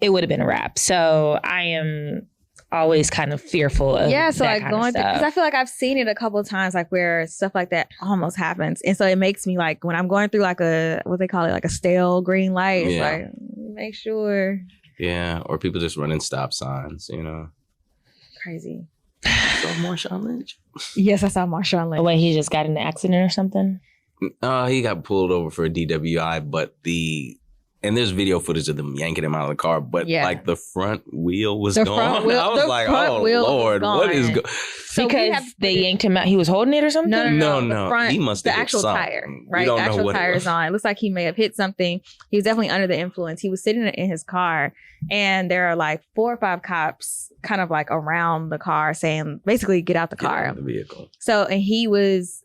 it would have been a wrap. So I am always kind of fearful of so that like kind going of through, stuff. because I feel like I've seen it a couple of times, like where stuff like that almost happens, and so it makes me like when I'm going through like what they call it, like a stale green light. It's like make sure. Yeah, or people just running stop signs. Crazy. So Marshawn Lynch. Yes, I saw Marshawn Lynch. Oh, wait, he just got in an accident or something? He got pulled over for a DWI, but and there's video footage of them yanking him out of the car, but like the front wheel was gone. I was like, oh Lord, what is going? So because they yanked him out. He was holding it or something? No. The front, he must have the actual something. tire, right? The actual tire is on. It looks like he may have hit something. He was definitely under the influence. He was sitting in his car, and there are like 4 or 5 cops kind of like around the car saying, basically, get out the car. Get out of the vehicle. So, and he was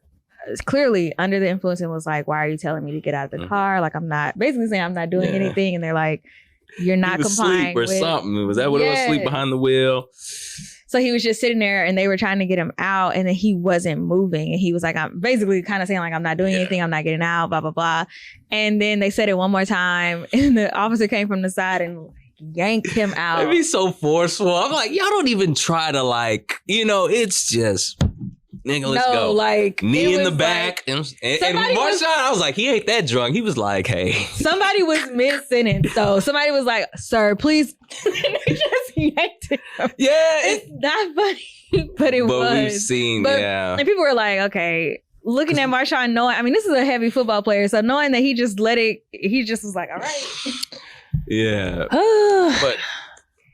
clearly under the influence and was like, why are you telling me to get out of the car? Like, I'm not, basically saying I'm not doing anything. And they're like, you're not complying or something. Was that what it was? Sleep behind the wheel? So he was just sitting there and they were trying to get him out, and then he wasn't moving. And he was like, I'm basically kind of saying like, I'm not doing anything. I'm not getting out, blah, blah, blah. And then they said it one more time, and the officer came from the side and yanked him out. It'd be so forceful. I'm like, y'all don't even try to like, it's just, nigga, let's go. Like knee in the back. Like, and Marshawn, I was like, he ain't that drunk. He was like, hey. Somebody was mid-sentence. So somebody was like, sir, please. Just yanked him. Yeah. It's not funny, but it was. But we've seen, And people were like, okay. Looking at Marshawn, knowing, this is a heavy football player, so knowing that he just was like, all right. Yeah. But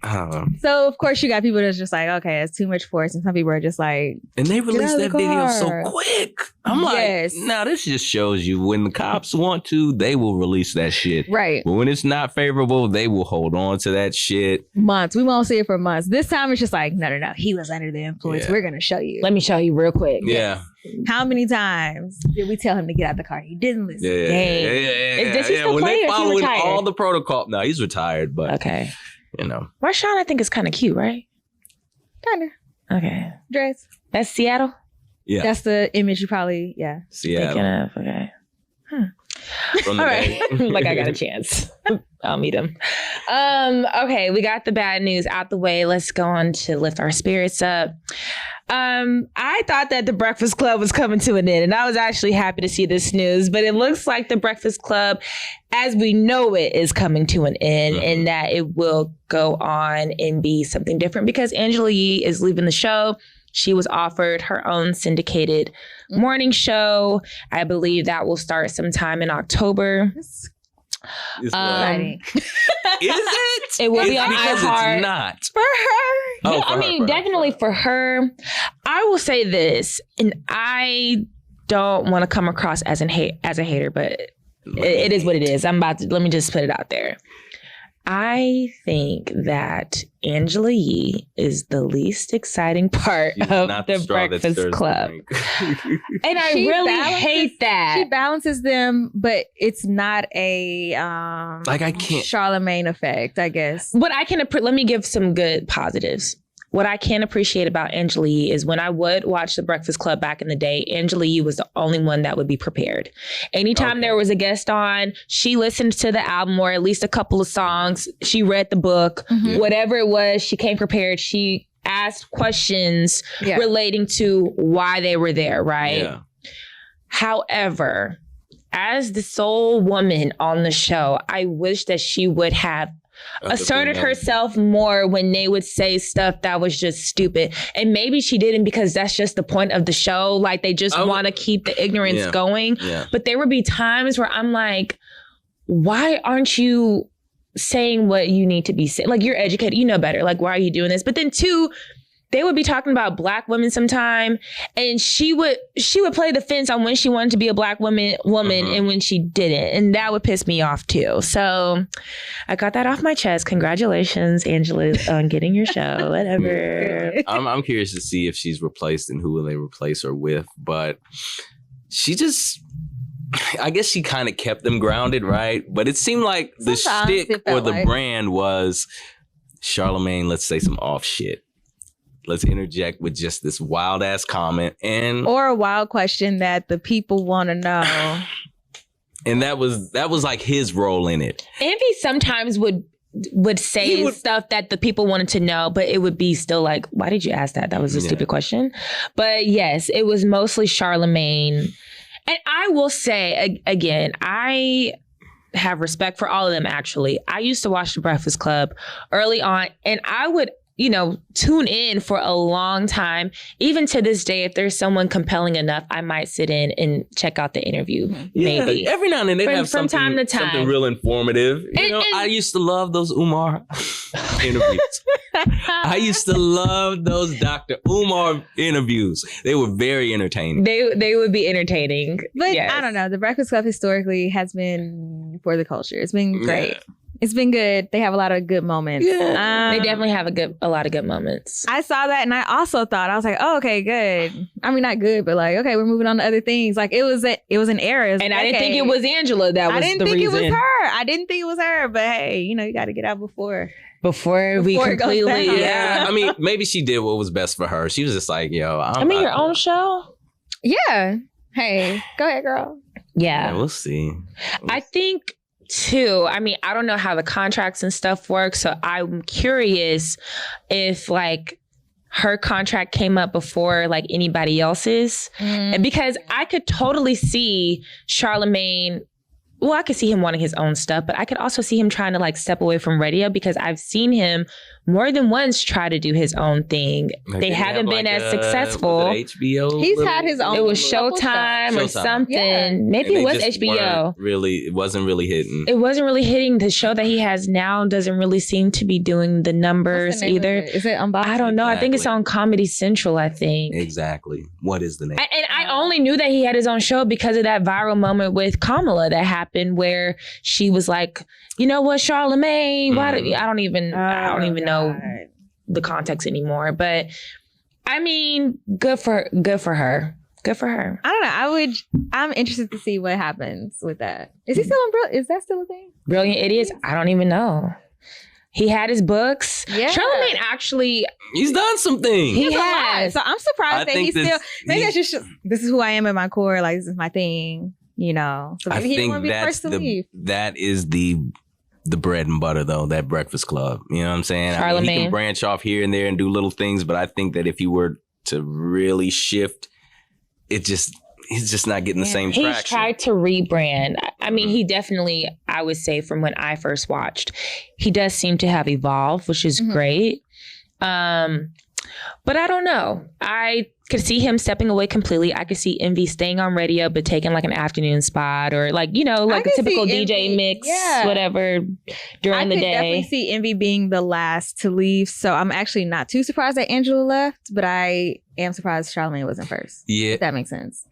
I don't know. So of course you got people that's just like, okay, it's too much force, and some people are just like, and they released that video so quick. I'm yes. like, no, this just shows you when the cops want to, they will release that shit. Right. But when it's not favorable, they will hold on to that shit. Months. We won't see it for months. This time it's just like, no. He was under the influence. Yeah. We're gonna show you. Let me show you real quick. Yeah. How many times did we tell him to get out the car? He didn't listen. Yeah. Does he still when play they or is he following retired? all the protocol. No, he's retired, but Okay. Marshawn, I think is kind of cute, right? Kinda. Okay. Dress. That's Seattle? Yeah. That's the image you probably, Seattle. Thinking of, okay. From the All day. right. Like I got a chance. I'll meet him. Okay, we got the bad news out the way. Let's go on to lift our spirits up. I thought that the Breakfast Club was coming to an end, and I was actually happy to see this news, but it looks like the Breakfast Club, as we know it, is coming to an end, and that it will go on and be something different because Angela Yee is leaving the show. She was offered her own syndicated morning show. I believe that will start sometime in October. Is exciting. it? It will be on because iHeart. It's not. For her. Oh, No, for I her, mean, for her, definitely for her. I will say this, and I don't want to come across as a hater, but it is what it is. Let me just put it out there. I think that Angela Yee is the least exciting part She's of not the straw that Breakfast stirs the Club. drink. And I She really balances- hate that. She balances them, but it's not a Like, I can't. Charlemagne effect, I guess. What I can let me give some good positives. What I can appreciate about Angela Yee is when I would watch The Breakfast Club back in the day, Angela Yee was the only one that would be prepared. Anytime there was a guest on, she listened to the album or at least a couple of songs. She read the book, whatever it was, she came prepared. She asked questions relating to why they were there, right? Yeah. However, as the sole woman on the show, I wish that she would have asserted herself more when they would say stuff that was just stupid. And maybe she didn't because that's just the point of the show. Like they just want to keep the ignorance going. Yeah. But there would be times where I'm like, why aren't you saying what you need to be saying? Like you're educated, you know better. Like, why are you doing this? But then two, they would be talking about Black women sometime, and she would play the fence on when she wanted to be a Black woman and when she didn't, and that would piss me off too. So I got that off my chest. Congratulations, Angela, on getting your show. Whatever. I'm curious to see if she's replaced and who will they replace her with, but she just. I guess she kind of kept them grounded, right? But it seemed like the shtick or the brand was Charlemagne, let's say some off shit. Let's interject with just this wild ass comment or a wild question that the people want to know. And that was like his role in it. Envy sometimes would say stuff that the people wanted to know, but it would be still like, why did you ask that? That was a stupid question. But yes, it was mostly Charlemagne. And I will say again, I have respect for all of them, actually. I used to watch The Breakfast Club early on, and I would tune in for a long time. Even to this day, if there's someone compelling enough, I might sit in and check out the interview. Yeah, maybe. Every now and then they have from something, time to time. something real informative. And I used to love those Umar interviews. I used to love those Dr. Umar interviews. They were very entertaining. They would be entertaining. But yes. I don't know. The Breakfast Club historically has been for the culture. It's been great. Yeah. It's been good. They have a lot of good moments. Yeah. They definitely have a lot of good moments. I saw that and I also thought, I was like, oh, okay, good. I mean, not good, but like, okay, we're moving on to other things. Like it was an era. And I didn't think it was Angela that was the reason. I didn't think it was her. I didn't think it was her, but hey, you got to get out before we completely. Yeah. I mean, maybe she did what was best for her. She was just like, yo, your own show? Yeah. Hey, go ahead, girl. Yeah. We'll see. I think too. I mean, I don't know how the contracts and stuff work, so I'm curious if like her contract came up before like anybody else's. And because I could totally see Charlemagne. Well, I could see him wanting his own stuff, but I could also see him trying to like step away from radio because I've seen him more than once try to do his own thing. Like, they haven't been as successful. HBO. He's had his own. It was Showtime or something. Yeah. Maybe And it they was just HBO. it wasn't really hitting. It wasn't really hitting. The show that he has now doesn't really seem to be doing the numbers What's the name either. of it? Is it Unboxed? I don't know. I think it's on Comedy Central, I think. Exactly. What is the name? And I only knew that he had his own show because of that viral moment with Kamala that happened where she was like, you know what, Charlemagne? Why do, I don't even know the context anymore. But I mean, good for her. Good for her. I don't know. I'm interested to see what happens with that. Is he still in Brilliant? Is that still a thing? Brilliant Idiots? I don't even know. He had his books. Yeah. Charlemagne actually, He's done some things. he has. So I'm surprised that he's still. Maybe he- that's just. This is who I am at my core. Like this is my thing. You know. So I maybe he didn't want think to be the first to leave. that is the bread and butter though, that Breakfast Club. You know what I'm saying? I mean, he Charlemagne. can branch off here and there and do little things, but I think that if he were to really shift, he's just not getting the same He's traction. tried to rebrand. I mean, he definitely, I would say from when I first watched, he does seem to have evolved, which is great. But I don't know. I could see him stepping away completely. I could see Envy staying on radio, but taking like an afternoon spot or like, you know, like a could typical see DJ Envy, mix, yeah. whatever during the I could definitely day. see Envy being the last to leave. So I'm actually not too surprised that Angela left, but I am surprised Charlemagne wasn't first. Yeah. If that makes sense.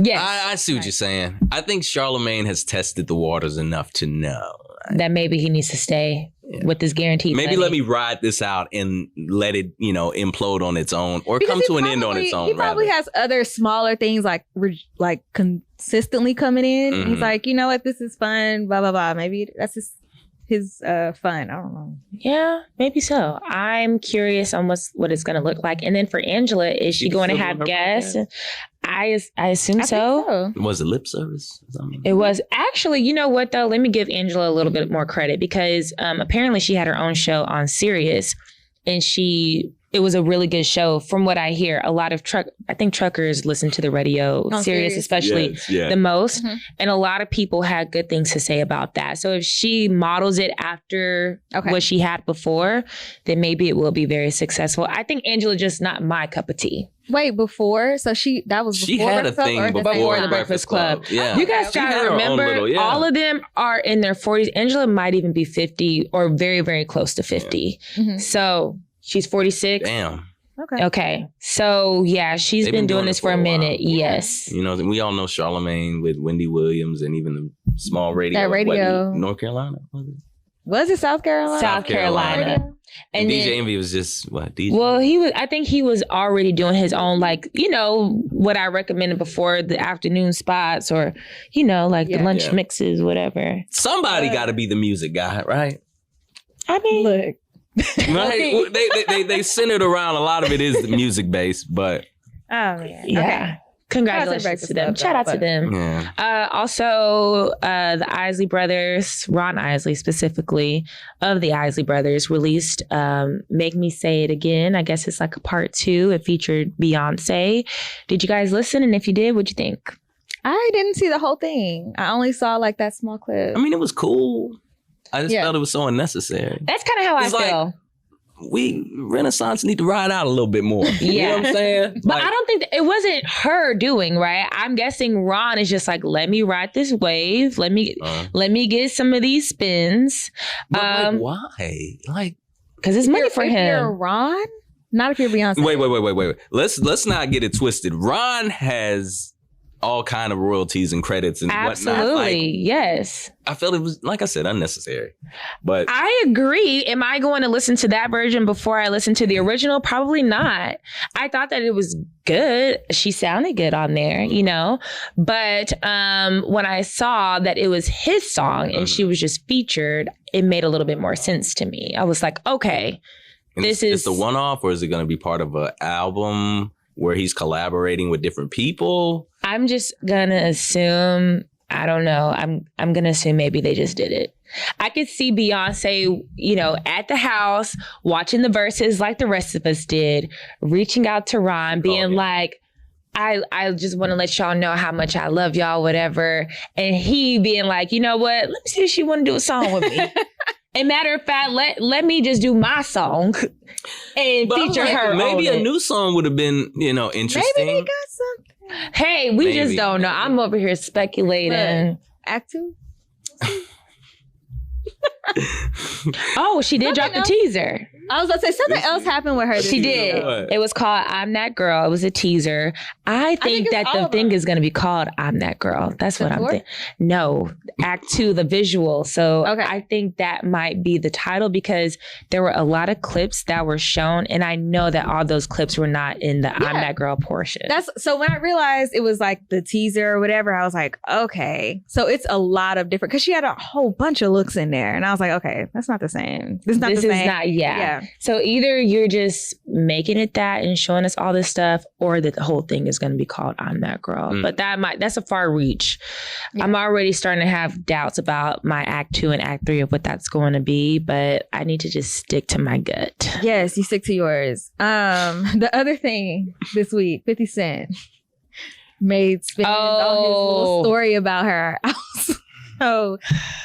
Yes. I see what you're saying. I think Charlemagne has tested the waters enough to know. That maybe he needs to stay with this guaranteed Maybe money. let me ride this out and let it, implode on its own or Because come he to an end on probably- its own. He probably rather. has other smaller things like consistently coming in. Mhm. He's like, you know what, this is fun, blah, blah, blah. Maybe that's just his fun. I don't know. Yeah, maybe so. I'm curious on what it's going to look like. And then for Angela, is she You going to still have doing her guests? podcast? I assume I so. think so. Was it lip service or something? It was actually, you know what though? Let me give Angela a little bit more credit because apparently she had her own show on Sirius, and it was a really good show. From what I hear, a lot of I think truckers listen to the radio, On Sirius Sirius. especially Yes, yeah. the most, Mhm. and a lot of people had good things to say about that. So if she models it after Okay. what she had before, then maybe it will be very successful. I think Angela just not my cup of tea. Wait, before? So that was before She had a Breakfast Club thing or at the before, same Before time? the Breakfast Club. Yeah. You guys She had gotta her own remember, little, yeah. all of them are in their 40s. Angela might even be 50 or very, very close to 50. Mhm. So she's 46. Damn. Okay. Okay. So yeah, she's They've been doing it this for a while. minute. Yes. We all know Charlemagne with Wendy Williams and even the small radio. That radio. North Carolina, was it? Was it South Carolina? South Carolina. And DJ then, Envy was just what? DJ? well, I think he was already doing his own, like, what I recommended before, the afternoon spots or, like the Yeah. lunch Yeah. mixes, whatever. Somebody got to be the music guy, right? I mean, Look. Right? they centered around, a lot of it is the music based, but Oh, man. yeah. Okay. Congratulations Breakfast to them. Club, Shout out to but- them. yeah. Also, the Isley brothers, Ron Isley specifically, of the Isley brothers, released Make Me Say It Again. I guess it's like a part 2. It featured Beyonce. Did you guys listen? And if you did, what'd you think? I didn't see the whole thing. I only saw like that small clip. I mean, it was cool. I just Yeah. felt it was so unnecessary. That's kind of how It's I like- feel. We Renaissance need to ride out a little bit more. You Yeah. know what I'm saying? But I don't think it wasn't her doing, right? I'm guessing Ron is just like, let me ride this wave. Let me get some of these spins. But why? Like, Because it's money If for You're him. Ron, not if you're Beyonce. wait. Let's not get it twisted. Ron has all kind of royalties and credits and whatnot. Absolutely. Like, Yes. I felt it was, like I said, unnecessary. But I agree. Am I going to listen to that version before I listen to the original? Probably not. I thought that it was good. She sounded good on there, But when I saw that it was his song and she was just featured, it made a little bit more sense to me. I was like, okay, this is the one off, or is it going to be part of an album where he's collaborating with different people? I'm just going to assume I don't know. I'm gonna assume maybe they just did it. I could see Beyonce, at the house watching the verses like the rest of us did, reaching out to Ron, being like, I just want to let y'all know how much I love y'all, whatever. And he being like, you know what? Let me see if she want to do a song with me. And matter of fact, let me just do my song and feature her. Maybe on a it. new song would have been, interesting. Maybe they got something. Hey, we just don't know. I'm over here speculating. Look, Act 2? Oh, she did drop the teaser. I was about to say something else happened with her. She did. What? It was called I'm That Girl. It was a teaser. I think that the thing is going to be called I'm That Girl. That's what I'm thinking. No, Act 2, the visual. So I think that might be the title because there were a lot of clips that were shown. And I know that all those clips were not in the I'm That Girl portion. So when I realized it was like the teaser or whatever, I was like, okay. So it's a lot of different, because she had a whole bunch of looks in there. And I was like, okay, that's not the same. This is not, yeah. So either you're just making it that and showing us all this stuff, or that the whole thing is going to be called I'm That Girl. But that's a far reach. Yeah. I'm already starting to have doubts about my Act 2 and Act 3 of what that's going to be, but I need to just stick to my gut. Yes, you stick to yours. The other thing this week, 50 Cent made spin on his little story about her. So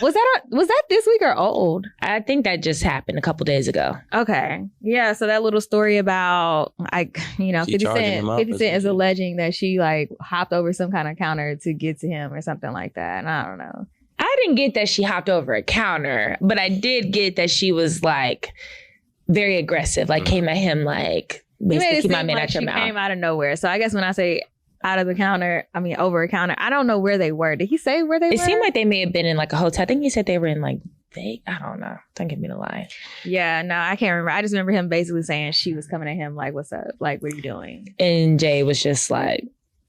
was that this week or old? I think that just happened a couple days ago. Okay. Yeah. So that little story about 50 Cent is alleging that she hopped over some kind of counter to get to him or something like that. And I don't know. I didn't get that she hopped over a counter, but I did get that she was very aggressive, came at him basically keep my man out your mouth. She came out of nowhere. So I guess when I say out of the counter, over a counter, I don't know where they were. Did he say where they were? It seemed like they may have been in a hotel. I think he said they were in Vegas. I don't know. Don't give me the lie. Yeah, no, I can't remember. I just remember him basically saying she was coming at him what's up? What are you doing? And Jay was just like,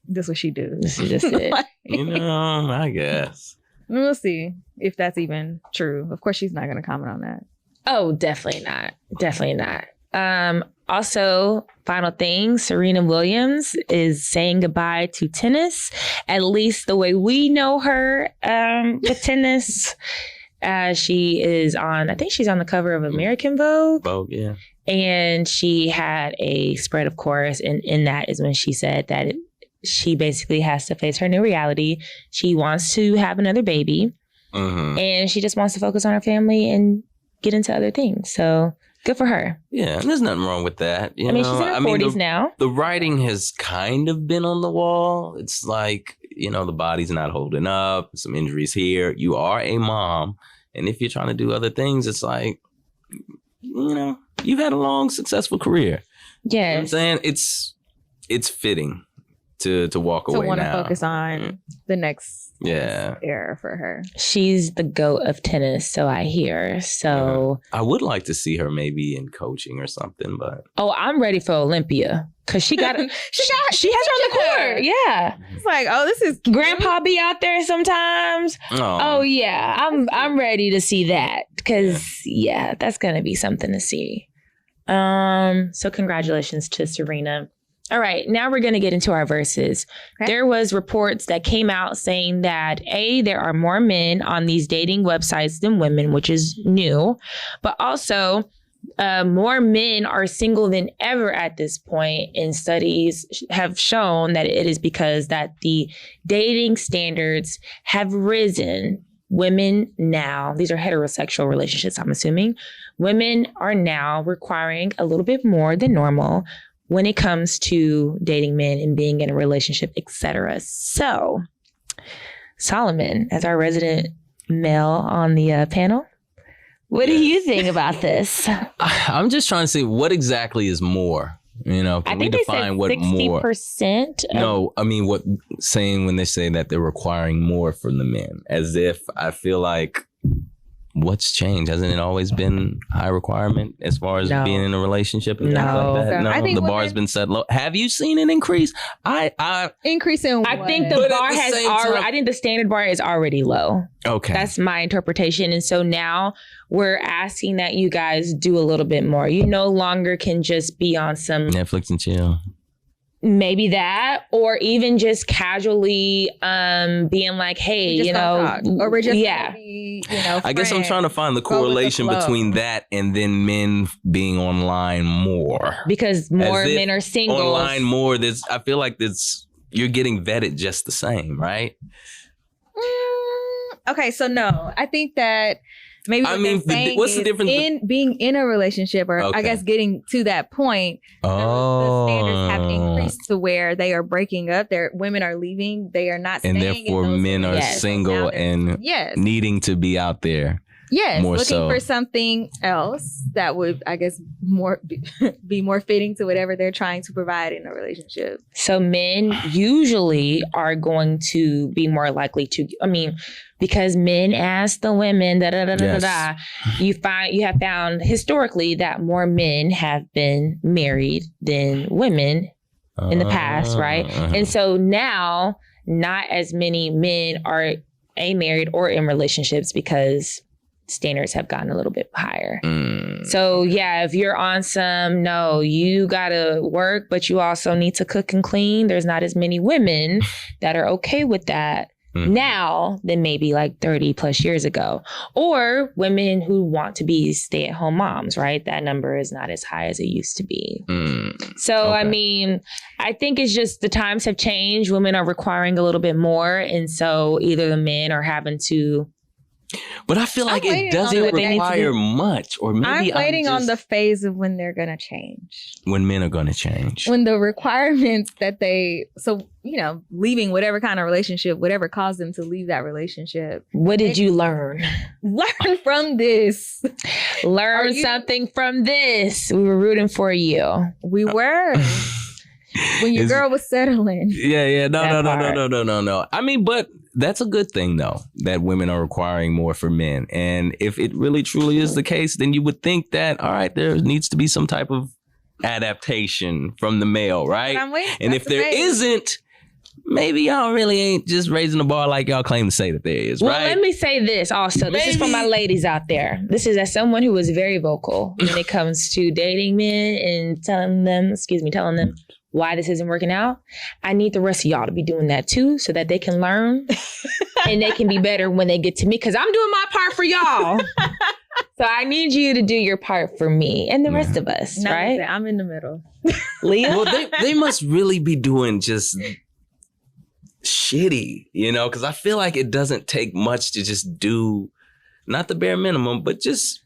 this is what she do. This is just it. I guess. We'll see if that's even true. Of course, she's not going to comment on that. Oh, definitely not. Definitely not. Also, final thing, Serena Williams is saying goodbye to tennis, at least the way we know her with tennis. She is I think she's on the cover of American Vogue. Vogue, yeah. And she had a spread, of course, and in that is when she said that she basically has to face her new reality. She wants to have another baby, and she just wants to focus on her family and get into other things. So good for her. Yeah, and there's nothing wrong with that. She's in her 40s now. The writing has kind of been on the wall. It's the body's not holding up, some injuries here. You are a mom. And if you're trying to do other things, it's you've had a long, successful career. Yes. You know what I'm saying? It's fitting to walk away now. To want to focus on the next era for her. She's the GOAT of tennis, so I hear. So I would like to see her maybe in coaching or something, but I'm ready for Olympia. Cause she got she has her on the court. Yeah. It's this is Grandpa be out there sometimes. Oh yeah. I'm ready to see that. Cause that's gonna be something to see. So congratulations to Serena. All right, now we're going to get into our verses. Okay. There was reports that came out saying that there are more men on these dating websites than women, which is new, but also more men are single than ever at this point. And studies have shown that it is because that the dating standards have risen. Women now, these are heterosexual relationships, I'm assuming. Women are now requiring a little bit more than normal when it comes to dating men and being in a relationship, etc. So, Solomon, as our resident male on the panel, what do you think about this? I'm just trying to see what exactly is more. Can we define what 60%? More? 60%? No, I mean, when they say that they're requiring more from the men, as if I feel like what's changed? Hasn't it always been high requirement as far as being in a relationship and things like that? No, I think the bar's been set low. Have you seen an increase? Increase in what? I think the bar has already, I think the standard bar is already low. Okay. That's my interpretation. And so now we're asking that you guys do a little bit more. You no longer can just be on some Netflix and chill. Maybe that, or even just casually being like, hey, you know, or we're just be, you know, I guess I'm trying to find the correlation between that and then men being online more. Because more men are single. Online more, I feel like you're getting vetted just the same, right? Okay, so no, I think that maybe what's the difference in being in a relationship, or I guess getting to that point, the standards have increased to where they are breaking up. Women are leaving. They are not staying. And therefore men are single and needing to be out there. Yes, more looking for something else that would, I guess, be more fitting to whatever they're trying to provide in a relationship. So men usually are going to be more likely to, because men ask the women, you have found historically that more men have been married than women in the past, right? And so now not as many men are married or in relationships because standards have gotten a little bit higher. So yeah, if you're on you gotta work, but you also need to cook and clean. There's not as many women that are okay with that now than maybe like 30 plus years ago. Or women who want to be stay-at-home moms, right? That number is not as high as it used to be. So, I think it's just the times have changed. Women are requiring a little bit more. And so either the men are having to. But I feel like it doesn't require much. Or maybe I'm waiting on the phase of when they're going to change. When men are going to change. When the requirements that leaving whatever kind of relationship, whatever caused them to leave that relationship. What did you learn? Learn from this. Learn something from this. We were rooting for you. We were. When your girl was settling. Yeah. No. But that's a good thing, though, that women are requiring more for men. And if it really truly is the case, then you would think that, all right, there needs to be some type of adaptation from the male, right? And if there isn't, maybe y'all really ain't just raising the bar like y'all claim to say that there is, right? Well, let me say this also. This is for my ladies out there. This is as someone who is very vocal when it comes to dating men and telling them why this isn't working out. I need the rest of y'all to be doing that too, so that they can learn and they can be better when they get to me, because I'm doing my part for y'all. So I need you to do your part for me and the rest of us, right? I'm in the middle. Leah? Well, they must really be doing just shitty, because I feel like it doesn't take much to just do, not the bare minimum, but just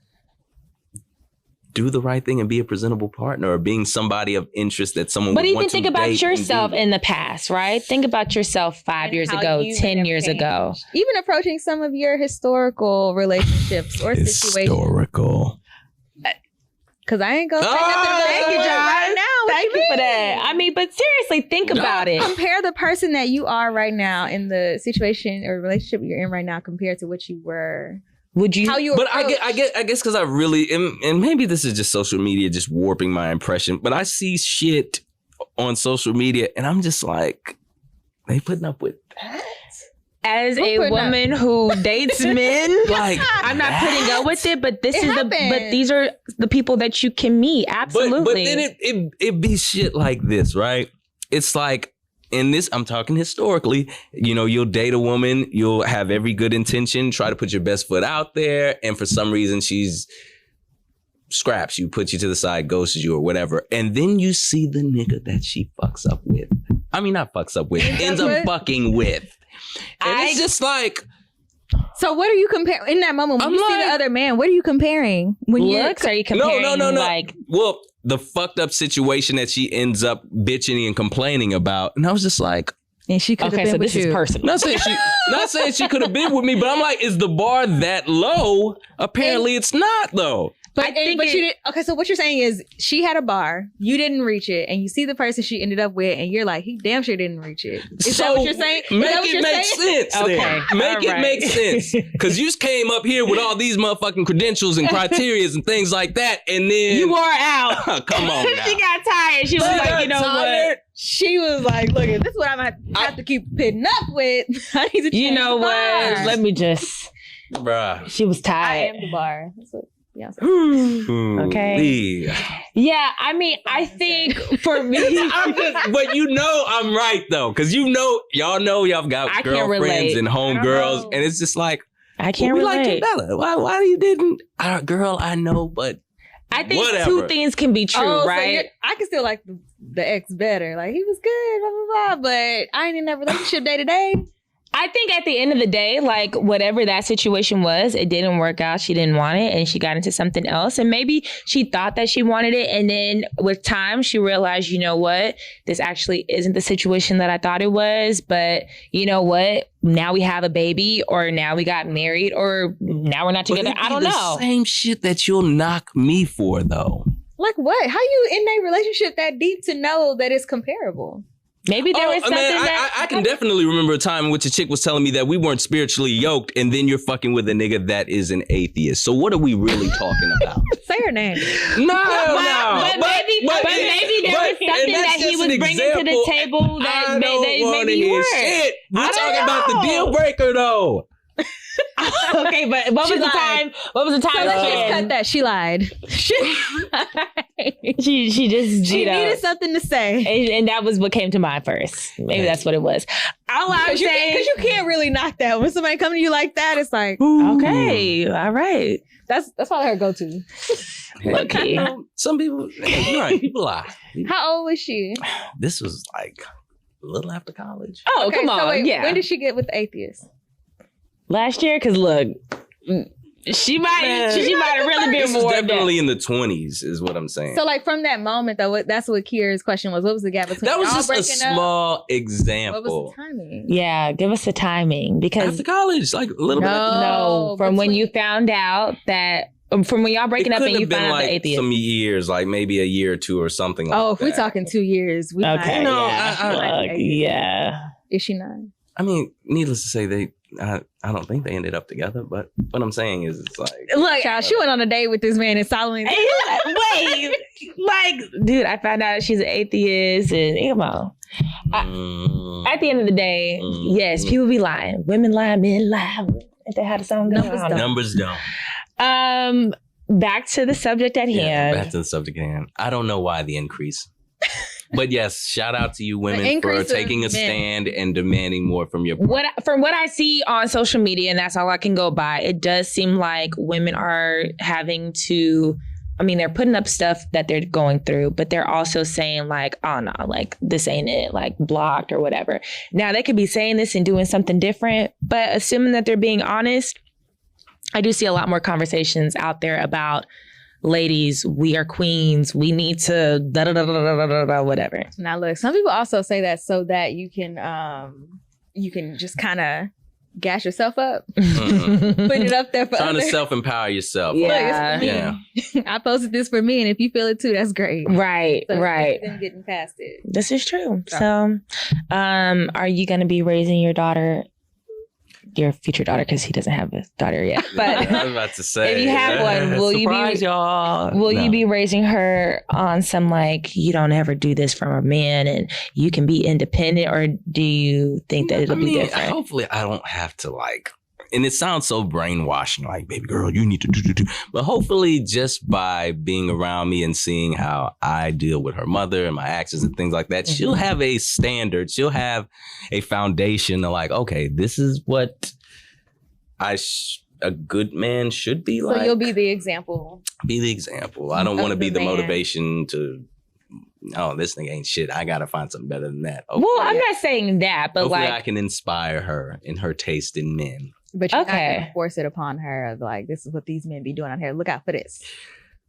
do the right thing and be a presentable partner, or being somebody of interest that someone would want to date. But even think about yourself in the past, right? Think about yourself 5 years ago, 10 years ago. Even approaching some of your historical relationships or situations. Historical. Because I ain't going to say nothing right now. Thank you for that. But seriously, think about it. Compare the person that you are right now in the situation or relationship you're in right now compared to what you were. Would you? But I guess because I really, and maybe this is just social media just warping my impression, but I see shit on social media and I'm just like, they putting up with that? As a woman who dates men, like I'm not putting up with it, but these are the people that you can meet. Absolutely. But then it be shit like this, right? It's like, in this, I'm talking historically, you'll date a woman, you'll have every good intention, try to put your best foot out there, and for some reason she's scraps you, puts you to the side, ghosts you or whatever, and then you see the nigga that she fucks up with. Not fucks up with, ends up fucking with. And it's just like... So what are you comparing in that moment when you see the other man? What are you comparing? When are you comparing? No. Well, the fucked up situation that she ends up bitching and complaining about, and I was just like, and she could have been with you. Is personal. Not saying she could have been with me, but I'm like, is the bar that low? Apparently, it's not though. But you did. Okay, so what you're saying is she had a bar, you didn't reach it, and you see the person she ended up with, and you're like, he damn sure didn't reach it. Is that what you're saying? Make it make sense. Okay. Make it make sense. Because you just came up here with all these motherfucking credentials and criterias and things like that, and then you wore out. Come on now. She got tired. She was like, you know what? She was like, look, this is what I'm going to have to keep putting up with. I need to change you know what? Let me just. Bruh. She was tired. I am the bar. That's what. Yeah. Okay. Yeah, I mean, I think for me, but you know I'm right though, because y'all know y'all got I can't girlfriends relate. and homegirls, and it's just like I can't we like relate. Bella. Why you didn't? Girl, I know, but I think whatever. two things can be true, right? So I can still like the ex better. Like, he was good, blah, blah, blah, but I ain't in that relationship day to day. I think at the end of the day, like whatever that situation was, it didn't work out. She didn't want it and she got into something else. And maybe she thought that she wanted it. And then with time, she realized, you know what? This actually isn't the situation that I thought it was. But you know what? Now we have a baby, or now we got married, or now we're not together. I don't know. Same shit that you'll knock me for, though. Like what? How you in a relationship that deep to know that it's comparable? Maybe there was something I can definitely remember a time in which a chick was telling me that we weren't spiritually yoked, and then you're fucking with a nigga that is an atheist. So what are we really talking about? Say her name. No. But maybe there was something that he was bringing to the table that maybe you weren't. Shit. We're talking about the deal breaker, though. Okay, but what was the time? What was the time? So let's just cut that. She lied. She just She needed something to say. and that was what came to mind first. Maybe that's what it was. All I'm saying, because you can't really knock that. When somebody comes to you like that, it's like, okay, all right. That's probably her go-to. Okay. Some people, you're right. People lie. How old was she? This was like a little after college. Oh, come on. So wait, yeah. when did she get with the atheist? Last year, because look, she might have really been This is more. definitely in the 20s, is what I'm saying. So, like, from that moment, though, that's what Kira's question was. What was the gap between That was y'all just a breaking up? small example. What was the timing? Yeah, give us the timing because After college, like a little bit. no, from when you found out that. From when y'all breaking up and you found out the atheist. Some years, like maybe a year or two or something. Oh, like if we're that. talking 2 years, we Okay, might. yeah. Is she not? I mean, needless to say, I don't think they ended up together. But what I'm saying is, it's like, Look, Child, she went on a date with this man and solemnly. wait, like, dude, I found out she's an atheist, and come on. At the end of the day, yes, people be lying. Women lie, men lie. Ain't that how the song goes? Numbers don't. Back to the subject at hand. Back to the subject at hand. I don't know why the increase. But yes, shout out to you women for taking a stand and demanding more from your partner. From what I see on social media, and that's all I can go by, it does seem like women are having to, I mean, they're putting up stuff that they're going through, but they're also saying like, oh no, like this ain't it, like blocked or whatever. Now they could be saying this and doing something different, but assuming that they're being honest, I do see a lot more conversations out there about, ladies, we are queens. We need to whatever. Now look, some people also say that so that you can just kind of gas yourself up, put it up there for trying others. to self-empower yourself. Yeah, yeah. I posted this for me, and if you feel it too, that's great. Right, so right. Them getting past it. This is true. So, are you going to be raising your daughter? Your future daughter, because he doesn't have a daughter yet. But I was about to say, if you have one, will you be raising her on some like, you don't ever do this from a man and you can be independent, or do you think that it'll be different? Hopefully I don't have to like, and it sounds so brainwashing, like, baby girl, you need to do. But hopefully just by being around me and seeing how I deal with her mother and my actions and things like that, she'll have a standard. She'll have a foundation of like, okay, this is what a good man should be like. So you'll be the example. Be the example. I don't want to be the man. motivation to, oh, this thing ain't shit. I got to find something better than that. Hopefully, well, I'm not saying that, but hopefully like, I can inspire her in her taste in men. But you're not going to force it upon her of like, this is what these men be doing out here. Look out for this.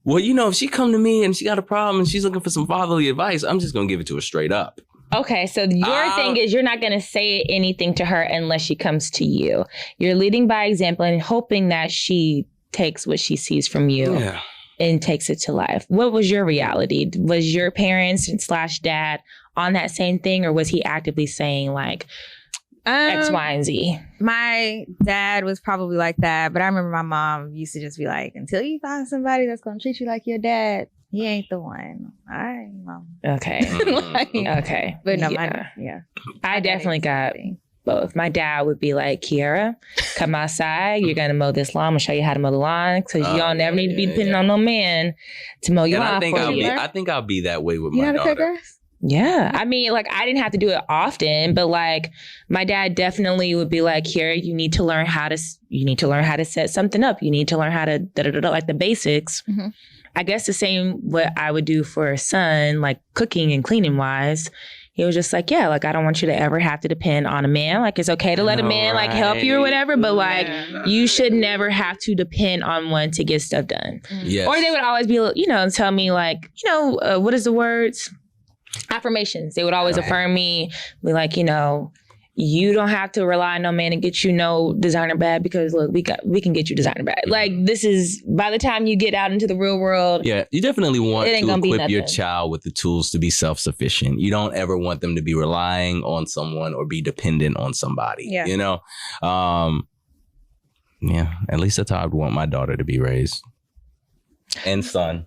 Well, you know, if she come to me and she got a problem and she's looking for some fatherly advice, I'm just going to give it to her straight up. Okay, so your thing is you're not going to say anything to her unless she comes to you. You're leading by example and hoping that she takes what she sees from you and takes it to life. What was your reality? Was your parents / dad on that same thing, or was he actively saying like X, Y, and Z? My dad was probably like that, but I remember my mom used to just be like, until you find somebody that's going to treat you like your dad, he ain't the one. All right, mom. Okay. Like, okay. But no, I definitely got both. My dad would be like, Kiara, come outside. You're going to mow this lawn. I'm going to show you how to mow the lawn. Because y'all never need to be depending on no man to mow your lawn I think for you. I think I'll be that way with You my know how to cut daughter. grass? Yeah. I mean, like, I didn't have to do it often, but like my dad definitely would be like, here, you need to learn how to set something up. You need to learn how to like the basics. Mhm. I guess the same what I would do for a son, like cooking and cleaning wise. He was just like, yeah, like, I don't want you to ever have to depend on a man. Like, it's okay to let a man like help you or whatever, but like, you should never have to depend on one to get stuff done. Yes. Or they would always be, you know, tell me like, you know, what is the words? Affirmations. They would always affirm me, be like, you know, you don't have to rely on no man to get you no designer bag because look, we can get you designer bag. Like, this is, by the time you get out into the real world. Yeah, you definitely want It ain't to gonna be equip your nothing. child with the tools to be self-sufficient. You don't ever want them to be relying on someone or be dependent on somebody. Yeah. You know? Yeah, at least that's how I'd want my daughter to be raised. And son.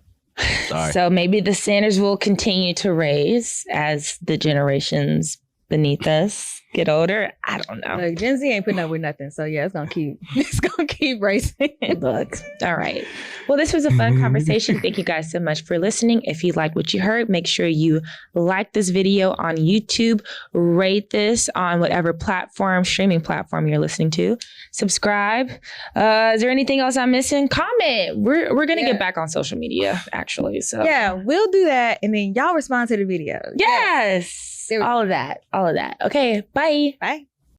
Sorry. So maybe the standards will continue to raise as the generations beneath us get older. I don't know. Look, Gen Z ain't putting up with nothing. So yeah, it's gonna keep racing. Look, all right. Well, this was a fun conversation. Thank you guys so much for listening. If you like what you heard, make sure you like this video on YouTube, rate this on whatever streaming platform you're listening to. Subscribe. Is there anything else I'm missing? Comment. We're gonna get back on social media, actually. So Yeah, we'll do that, and then y'all respond to the video. yes, all of that. Okay, bye. Bye.